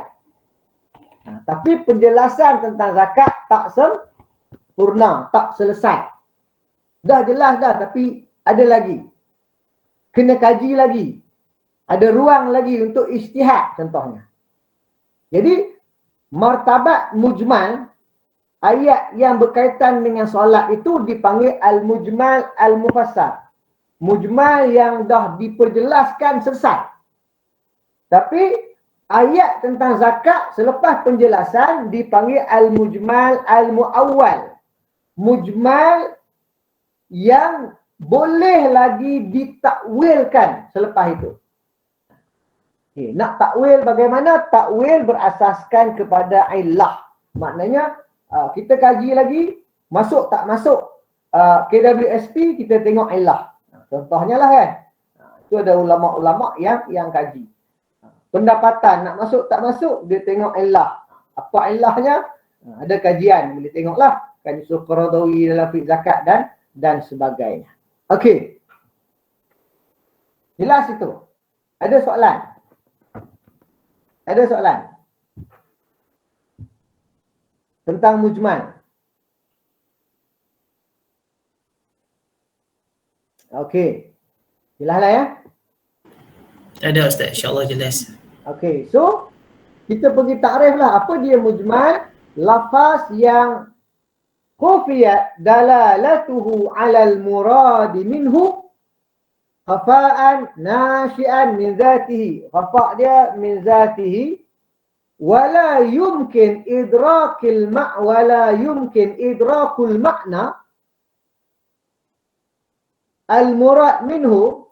Tapi penjelasan tentang zakat tak sempurna, tak selesai. Dah jelas dah, tapi ada lagi. Kena kaji lagi. Ada ruang lagi untuk ijtihad contohnya. Jadi martabat mujmal ayat yang berkaitan dengan solat itu dipanggil al-mujmal al-mufassal. Mujmal yang dah diperjelaskan selesai. Tapi ayat tentang zakat selepas penjelasan dipanggil al-mujmal al-muawwal. Mujmal yang boleh lagi ditakwilkan selepas itu. Okay. Nak takwil bagaimana? Takwil berasaskan kepada illah. Maknanya kita kaji lagi, masuk tak masuk KWSP, kita tengok illah. Contohnya lah kan. Itu ada ulama-ulama yang kaji. Pendapatan nak masuk tak masuk, dia tengok illah. Apa illahnya? Ada kajian, boleh tengoklah. Kaji Suqradawi dalam fiqh zakat dan sebagainya. Okey. Jelas itu. Ada soalan? Ada soalan? Tentang mujmal. Okey. Jelaslah ya? Ada Ustaz, insya-Allah jelas. Okey, so kita pergi takrif lah apa dia mujmal. Lafaz yang khufiyat dalalatuhu 'alal murad minhu khafa'an nashi'an min zatihi. Khafa' dia min zatihi wala yumkin idrakil makna al murad minhu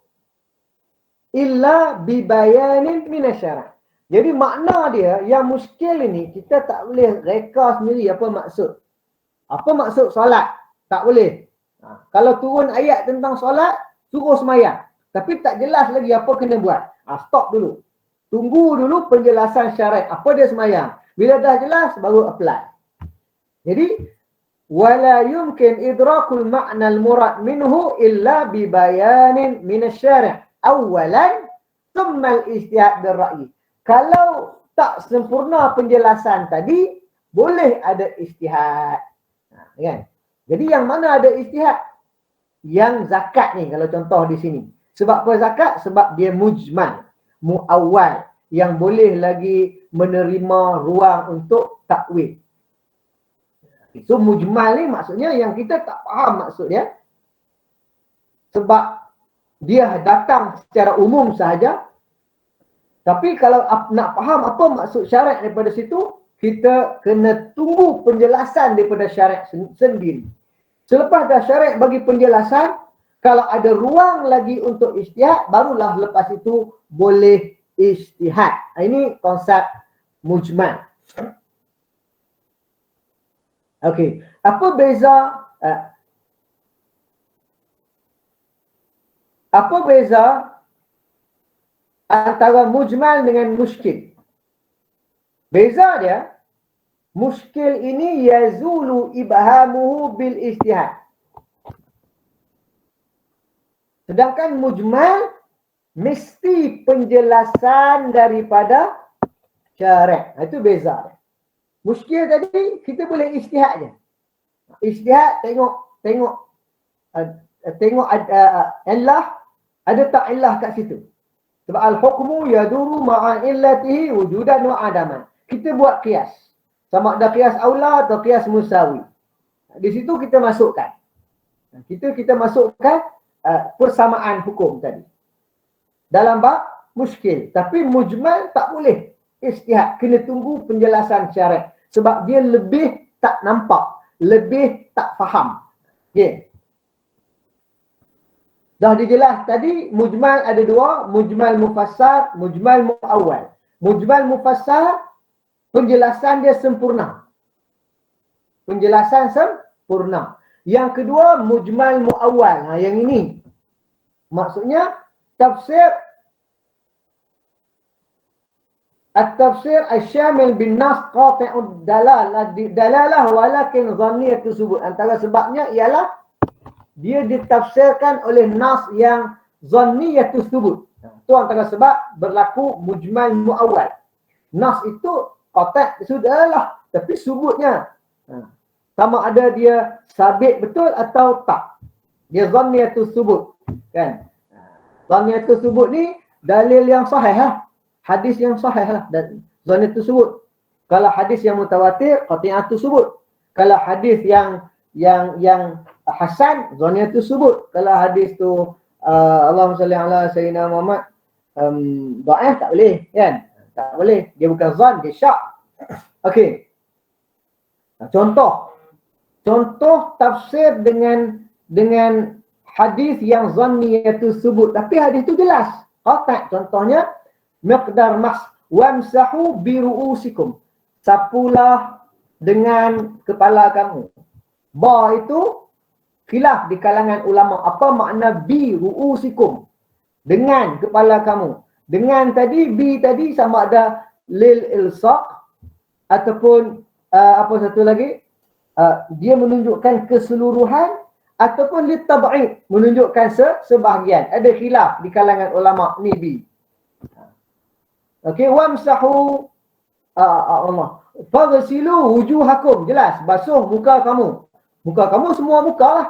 illa bibayanin minasyara'. Jadi makna dia yang muskil ini kita tak boleh reka sendiri apa maksud. Apa maksud solat? Tak boleh. Kalau turun ayat tentang solat, suruh semayang. Tapi tak jelas lagi apa kena buat. Stop dulu. Tunggu dulu penjelasan syarat. Apa dia semayang? Bila dah jelas, baru apply. Jadi, wala yumkin idrakul ma'na al-murad minhu illa bibayanin minasyari'. Awalan, thumma al-ijtihad bil-ra'yi. Kalau tak sempurna penjelasan tadi, boleh ada ijtihad. Kan? Jadi yang mana ada ijtihad? Yang zakat ni kalau contoh di sini. Sebab apa zakat? Sebab dia mujmal, muawwal, yang boleh lagi menerima ruang untuk takwil. So mujmal ni maksudnya yang kita tak faham maksud dia. Sebab dia datang secara umum sahaja. Tapi kalau nak faham apa maksud syarat daripada situ, kita kena tunggu penjelasan daripada syarat sendiri. Selepas dah syarat bagi penjelasan, kalau ada ruang lagi untuk ijtihad, barulah lepas itu boleh ijtihad. Ini konsep mujmal. Okey, apa beza antara mujmal dengan muskil? Beza dia, muskil ini yazulu ibhamuhu bil ijtihad. Sedangkan mujmal mesti penjelasan daripada syarat. Itu beza dia. Muskil tadi kita boleh ijtihad je. Ijtihad tengok illah, ada tak illah kat situ. Sebab al-hukmu yaduru ma'a illatihi wujudan wa adaman. Kita buat qiyas. Sama ada qiyas aula atau qiyas musawi. Di situ kita masukkan. Kita masukkan persamaan hukum tadi. Dalam bab muskil. Tapi mujmal tak boleh ijtihad. Kena tunggu penjelasan syarat. Sebab dia lebih tak nampak. Lebih tak faham. Okay. Dah dijelas tadi, mujmal ada dua, mujmal mufassal, mujmal muawwal. Mujmal mufassal, penjelasan dia sempurna. Penjelasan sempurna. Yang kedua, mujmal muawwal. Yang ini. Maksudnya, tafsir at-tafsir asy-syamil bin nas qati'ud dalalah walakin dhanniyatu subut. Antara sebabnya ialah dia ditafsirkan oleh nas yang zanniyatus subut. Itu antara sebab berlaku mujmal muawwal. Nas itu qata' sudahlah, tapi subutnya sama ada dia sabit betul atau tak. Dia zanniyatus subut, kan? Zanniyatus subut ni dalil yang sahih lah. Hadis yang sahih lah dan zanniyatus subut. Kalau hadis yang mutawatir qati'atus subut. Kalau hadis yang hasan, zannya tu subut. Kalau hadis tu Allahumma salli ala sayyidina Muhammad dhaif, tak boleh kan? Tak boleh. Dia bukan zan, dia syak. Okey. Contoh tafsir dengan hadis yang zanni itu sebut, tapi hadis itu jelas. Qata'. Contohnya miqdar mas wamsahu bi ru'usikum. Sapulah dengan kepala kamu. Ba itu khilaf di kalangan ulama. Apa makna bi ru'usikum? Dengan kepala kamu. Dengan tadi, bi tadi sama ada lil ilsaq ataupun apa satu lagi? Dia menunjukkan keseluruhan ataupun lit tab'id, menunjukkan sebahagian. Ada khilaf di kalangan ulama ni bi. Okey, wamsahu Allah. Faghsilu wujuhakum, jelas, basuh muka kamu. Muka kamu semua muka lah.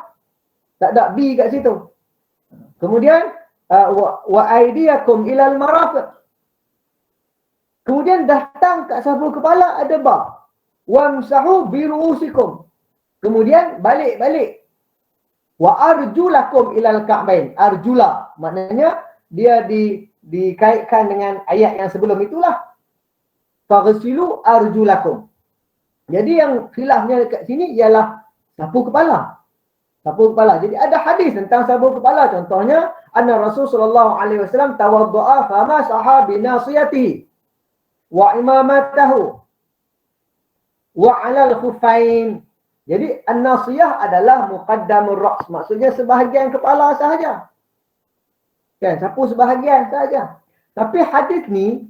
Tak ada bi kat situ. Kemudian wa aydiyakum ilal marafiq. Kemudian datang kat sapu kepala ada ba. Wamsahu bi ru'usikum. Kemudian balik. Wa arjulakum ilal ka'bain. Arjula maknanya dia dikaitkan dengan ayat yang sebelum itulah. Faghsilu arjulakum. Jadi yang khilafnya dekat sini ialah sapu kepala. Sapu kepala. Jadi ada hadis tentang sapu kepala. Contohnya anna Rasulullah sallallahu alaihi wasallam tawaddaa famasaha bi nasiyatihi wa imamatahu wa 'alal khuffain. Jadi an-nasiyah adalah muqaddamur ra's. Maksudnya sebahagian kepala sahaja. Kan, sapu sebahagian sahaja. Tapi hadis ni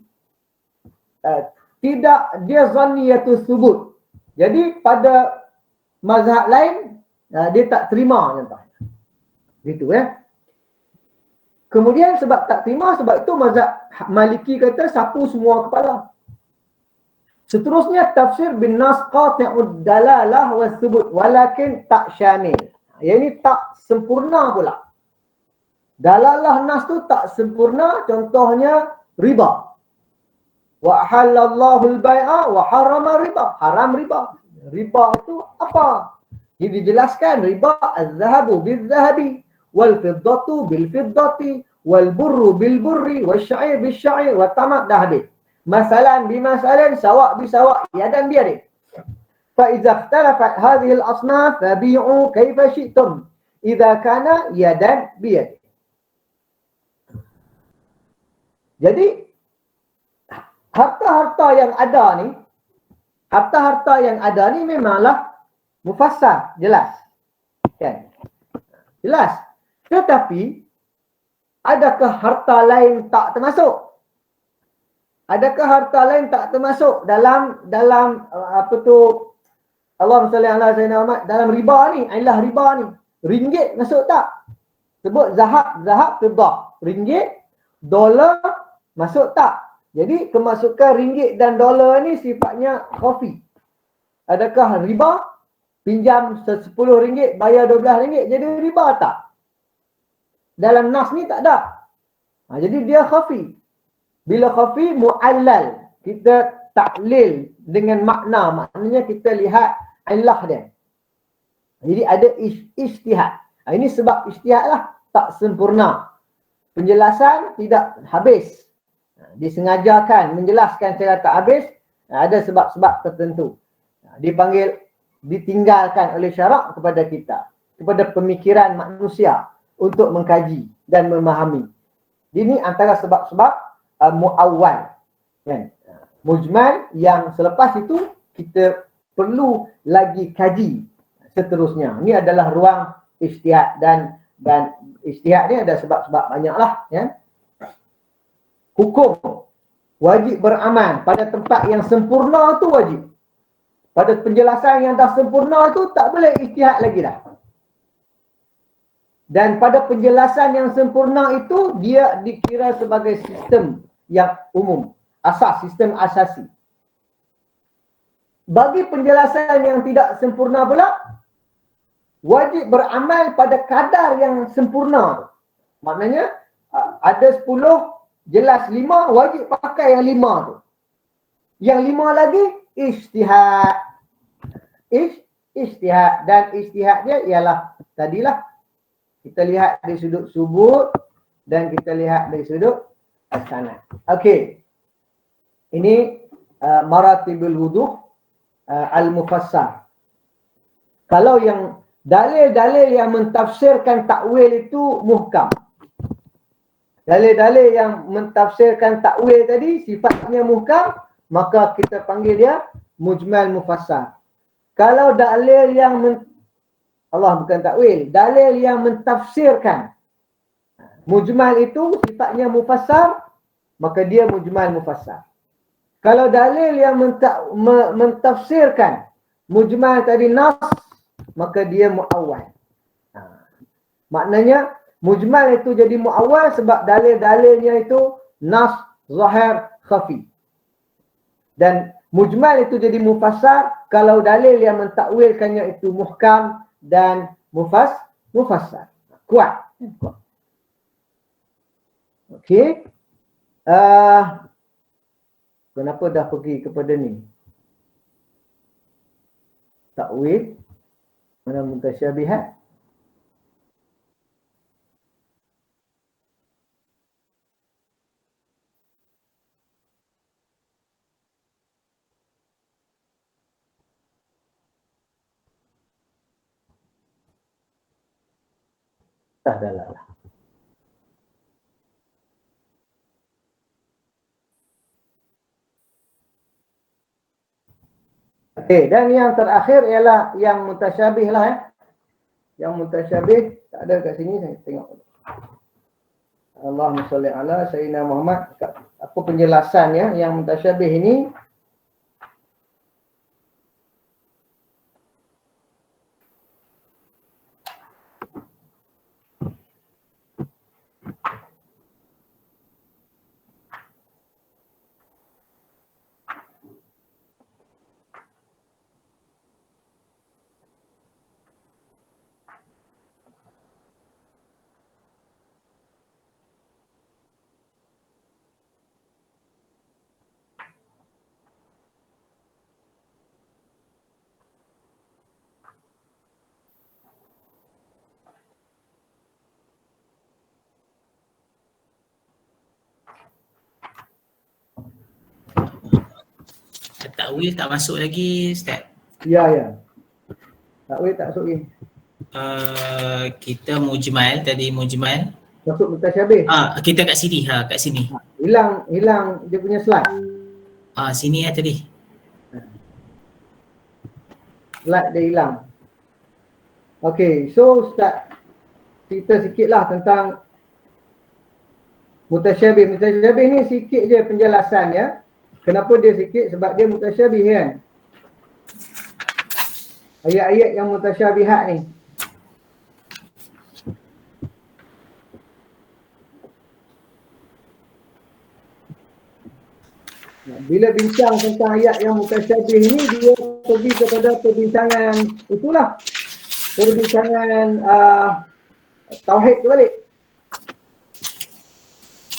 tidak, dia zanniyatus subut. Jadi pada mazhab lain dia tak terima contohnya. Gitu ya. Kemudian sebab tak terima, sebab itu mazhab Maliki kata sapu semua kepala. Seterusnya tafsir bin nas qati'ud dalalah was subut walakin tak syamil. Yang ini tak sempurna pula. Dalalah nas tu tak sempurna, contohnya riba. Wa halallahu al-bai'a wa harrama riba. Haram riba. Riba itu apa? Jadi dijelaskan riba az-zahabu bil-zahabi wal fiddatu bil-fiddati wal burru bil-burri wasy'ir bil-sy'ir wa tamat dah habis. Masalan bimasalan sawa' bisawa' yadan biyadin. Fa idza ikhtalafat hadhihi al-asnaf fabi'u kaifa syi'tum idza kana yadan biyadin. Jadi harta-harta yang ada ni memanglah mufassal, jelas. Kan? Jelas. Tetapi adakah harta lain tak termasuk? Adakah harta lain tak termasuk dalam apa tu, Allahumma salli ala sayyidina Muhammad, dalam riba ni, ailah riba ni. Ringgit masuk tak? Sebut zahab fiddah. Ringgit, dolar masuk tak? Jadi kemasukan ringgit dan dolar ni sifatnya khafi. Adakah riba? Pinjam 10 ringgit, bayar 12 ringgit, jadi riba tak? Dalam nas ni tak ada. Jadi dia khafi. Bila khafi mu'allal, kita taklil dengan makna, maknanya kita lihat illah dia. Jadi ada ijtihad. Ini sebab ijtihad lah, tak sempurna. Penjelasan tidak habis. Disengajakan menjelaskan secara tak habis, ada sebab-sebab tertentu. Ditinggalkan oleh syarak kepada kita, kepada pemikiran manusia untuk mengkaji dan memahami. Ini antara sebab-sebab muawwal, kan? Mujmal yang selepas itu kita perlu lagi kaji seterusnya. Ini adalah ruang ijtihad dan ijtihad ni ada sebab-sebab banyaklah, ya. Hukum wajib beramal pada tempat yang sempurna tu wajib. Pada penjelasan yang dah sempurna tu tak boleh ijtihad lagi dah. Dan pada penjelasan yang sempurna itu dia dikira sebagai sistem yang umum, sistem asasi. Bagi penjelasan yang tidak sempurna pula, wajib beramal pada kadar yang sempurna. Maknanya ada 10, jelas 5, wajib pakai yang 5 tu. Yang 5 lagi ijtihad. ijtihad, dan ijtihad dia ialah tadilah kita lihat dari sudut subut dan kita lihat dari sudut sanad. Okey. Ini maratibul wuduh al-mufassar. Kalau yang dalil-dalil yang mentafsirkan takwil itu muhkam. Dalil-dalil yang mentafsirkan takwil tadi sifatnya muhkam, maka kita panggil dia mujmal mufassar. Kalau dalil yang Allah bukan takwil, dalil yang mentafsirkan mujmal itu sifatnya mufassar, maka dia mujmal mufassar. Kalau dalil yang mentafsirkan mujmal tadi nas, maka dia muawwal. Maknanya mujmal itu jadi muawwal sebab dalil-dalilnya itu nas, zahir, khafi. Dan mujmal itu jadi mufassar kalau dalil yang mentakwilkannya itu muhkam dan mufassar. Kuat. Okey. Kenapa dah pergi kepada ni? Takwil. Mana mutasyabihat? Dah lah. Okey, dan yang terakhir ialah yang mutasyabih lah. Yang mutasyabih tak ada kat sini, saya tengok. Allahumma salli ala Sayyidina Muhammad. Apa penjelasannya yang mutasyabih ini? Takwil tak masuk lagi, Ustaz. Ya. Takwil tak masuk lagi. Kita mujmal tadi, mujmal. Masuk mutasyabih. Kita kat sini, kat sini. Hilang dia punya slide. Sini tadi. Slide dia hilang. Okey, so Ustaz cerita sikitlah tentang mutasyabih. Mutasyabih ni sikit je penjelasannya. Kenapa dia sikit? Sebab dia mutasyabih kan. Ayat-ayat yang mutasyabihat ni. Bila bincang tentang ayat yang mutasyabih ni, dia pergi kepada perbincangan itulah. Perbincangan tauhid tu balik.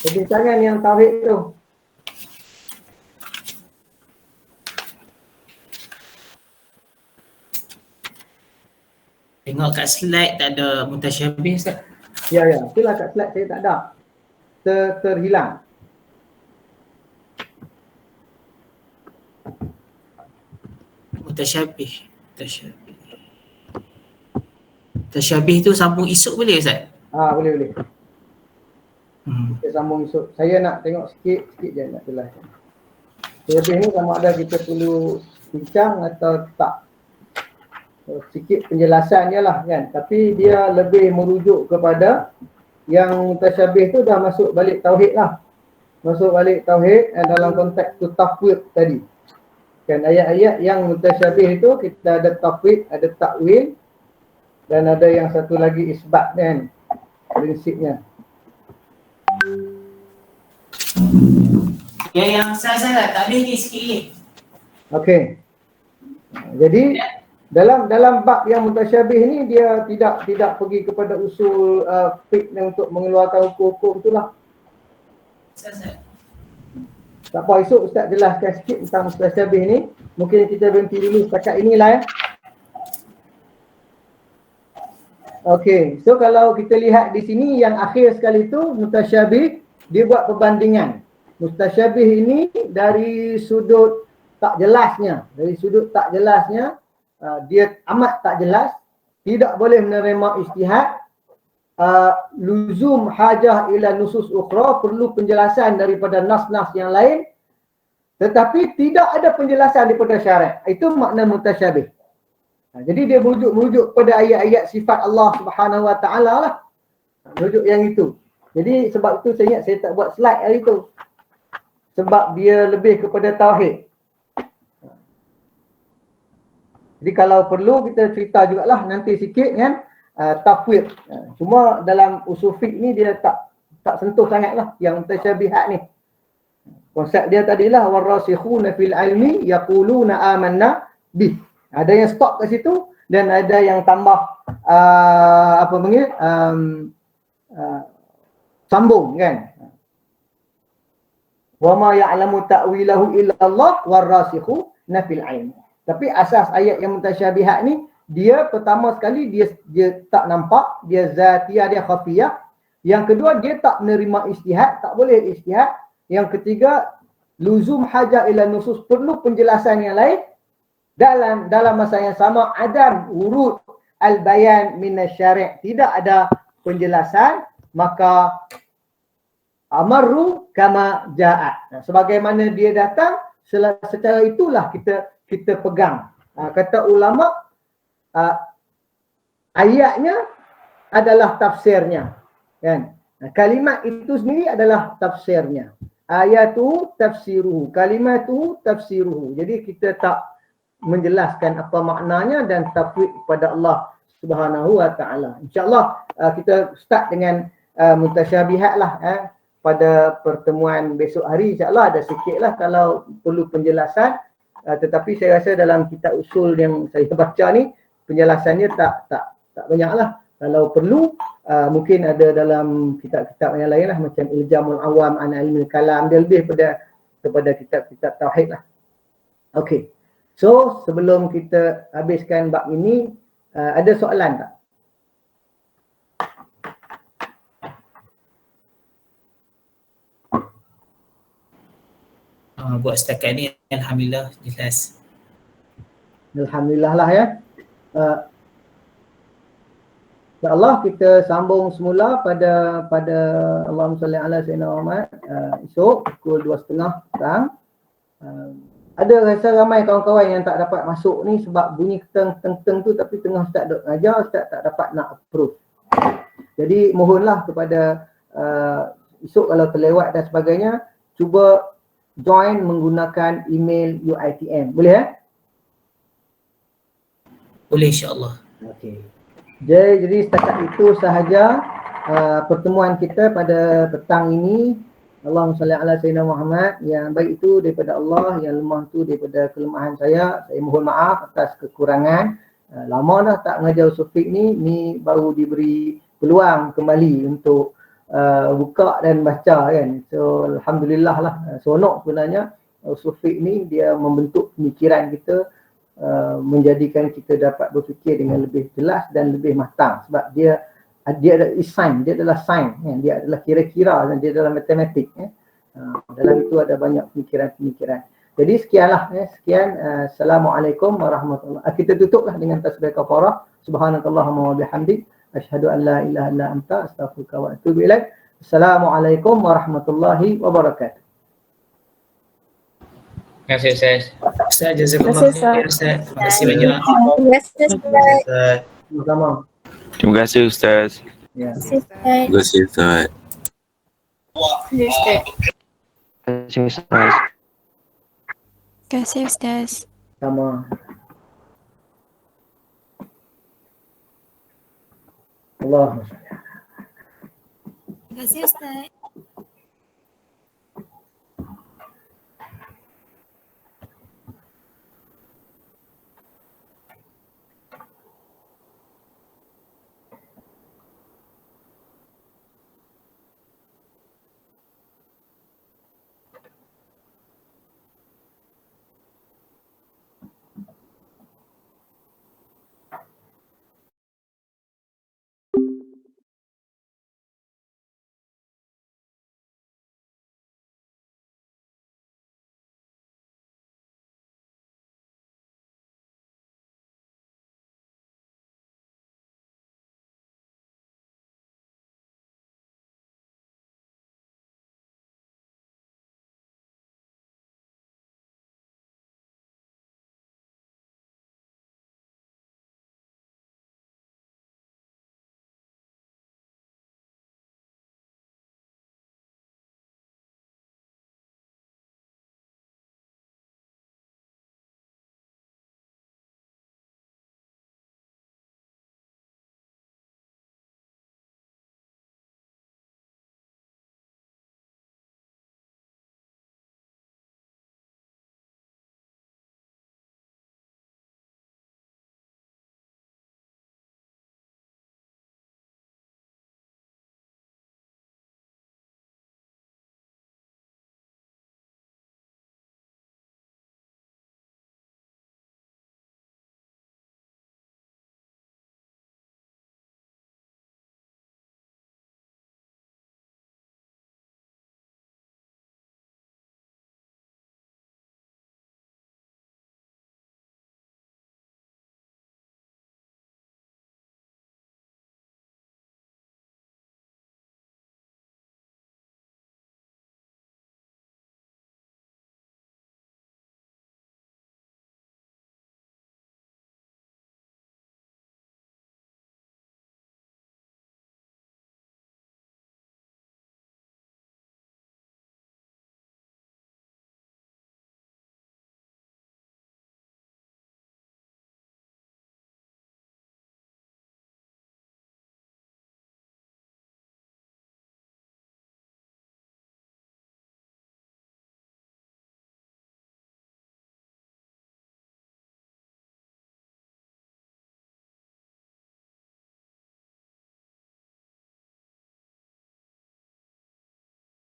Perbincangan yang tauhid tu. Tengok kat slide tak ada mutasyabih, Ustaz. Ya. Itulah kat slide saya tak ada. Terhilang. Mutasyabih. Mutasyabih tu sambung esok boleh, Ustaz? Boleh. Kita sambung esok. Saya nak tengok sikit je nak jelaskan. Lebih ni sama ada kita perlu bincang atau tak. Sikit penjelasan je lah kan. Tapi dia lebih merujuk kepada yang mutasyabih tu dah masuk balik tauhid lah. Masuk balik tauhid dalam konteks tu tafwid tadi. Kan ayat-ayat yang mutasyabih itu kita ada tafwid, ada takwil dan ada yang satu lagi isbat kan prinsipnya. Yang saya tak habis ni sikit lagi. Okey. Jadi dalam bab yang mutasyabih ni dia tidak pergi kepada usul fiqh untuk mengeluarkan hukum-hukum itulah. Tak apa, esok Ustaz jelaskan sikit tentang mutasyabih ni. Mungkin kita berhenti dulu setakat inilah ya. Okey, so kalau kita lihat di sini yang akhir sekali tu mutasyabih, dia buat perbandingan. Mutasyabih ini dari sudut tak jelasnya, dia amat tak jelas, tidak boleh menerima ijtihad, luzum hajah ila nusus ukhra, perlu penjelasan daripada nas-nas yang lain, tetapi tidak ada penjelasan daripada syarak. Itu makna mutasyabih. Jadi dia merujuk pada ayat-ayat sifat Allah Subhanahu Wa Taala lah. Merujuk yang itu. Jadi sebab itu saya ingat saya tak buat slide hari itu. Sebab dia lebih kepada tauhid. Jadi kalau perlu kita cerita jugalah nanti sikit kan tafwid. Cuma dalam usul fiqh ni dia tak sentuh sangatlah yang mutasyabihat ni. Konsep dia tadilah warasikhuna fil ilmi yaquluna amanna bih. Ada yang stop kat situ dan ada yang tambah sambung kan. Wa ma ya'lamu ta'wilahu illa Allah warasikhuna fil ilmi. Tapi asas ayat yang mutasyabihat ni dia pertama sekali dia tak nampak, dia zatiyah, dia khafiyah. Yang kedua dia tak menerima ijtihad, tak boleh ijtihad. Yang ketiga luzum hajah ila nusus, perlu penjelasan yang lain. Dalam masa yang sama adam urut al-bayan minasyari', tidak ada penjelasan, maka amaru kama ja'at. Sebagaimana dia datang, secara itulah kita pegang. Kata ulama, ayatnya adalah tafsirnya, kan? Kalimat itu sendiri adalah tafsirnya. Ayatu tafsiruhu, kalimatu tafsiruhu. Jadi kita tak menjelaskan apa maknanya dan tafwid kepada Allah Subhanahu Wa Taala. InsyaAllah kita start dengan mutasyabihat lah pada pertemuan besok hari. InsyaAllah ada sikit lah kalau perlu penjelasan. Tetapi saya rasa dalam kitab usul yang saya baca ni penjelasannya tak banyak lah. Kalau perlu mungkin ada dalam kitab-kitab yang lain lah, macam Iljamul Awam an Ilmil Kalam, dia lebih kepada kitab-kitab tauhid lah. Okey. So sebelum kita habiskan bab ini, ada soalan tak? Buat setakat ni alhamdulillah jelas. Alhamdulillah lah ya. InsyaAllah kita sambung semula pada Allahumma salli ala sayyidina Muhammad esok pukul 2.30 petang. Ada rasa ramai kawan-kawan yang tak dapat masuk ni sebab bunyi keteng-keteng tu, tapi tengah Ustaz duk ngajar, Ustaz tak dapat nak approve. Jadi mohonlah kepada esok kalau terlewat dan sebagainya, cuba join menggunakan email UiTM. Boleh Boleh insya-Allah. Okey. Jadi setakat itu sahaja pertemuan kita pada petang ini. Allahumma salli ala sayyidina Muhammad. Yang baik itu daripada Allah, yang lemah itu daripada kelemahan saya. Saya mohon maaf atas kekurangan. Lama dah tak mengajar usul fiqh ni baru diberi peluang kembali untuk buka dan baca kan. So alhamdulillah lah, seronok sebenarnya usul fiqh ni dia membentuk pemikiran kita, menjadikan kita dapat berfikir dengan lebih jelas dan lebih matang, sebab dia adalah sign, dia adalah sign, dia adalah kira-kira dan dia adalah matematik. Dalam itu ada banyak pemikiran-pemikiran. Jadi sekianlah, sekian. Assalamualaikum warahmatullahi wabarakatuh. Kita tutuplah dengan tasbih kafarah. Subhanakallahumma wa bihamdik, asyhadu an la ilaha illa anta, astaghfiruka wa atubu ilaik. Assalamualaikum warahmatullahi wabarakatuh. Terima kasih Ustaz. Ustaz jazakallah khair Ustaz. Terima kasih banyak. Terima kasih Ustaz. Sama-sama. Terima kasih Ustaz. Ya. Terima kasih Ustaz. Terima kasih Ustaz. Terima kasih Ustaz. Sama. Allah. Terima kasih Ustaz.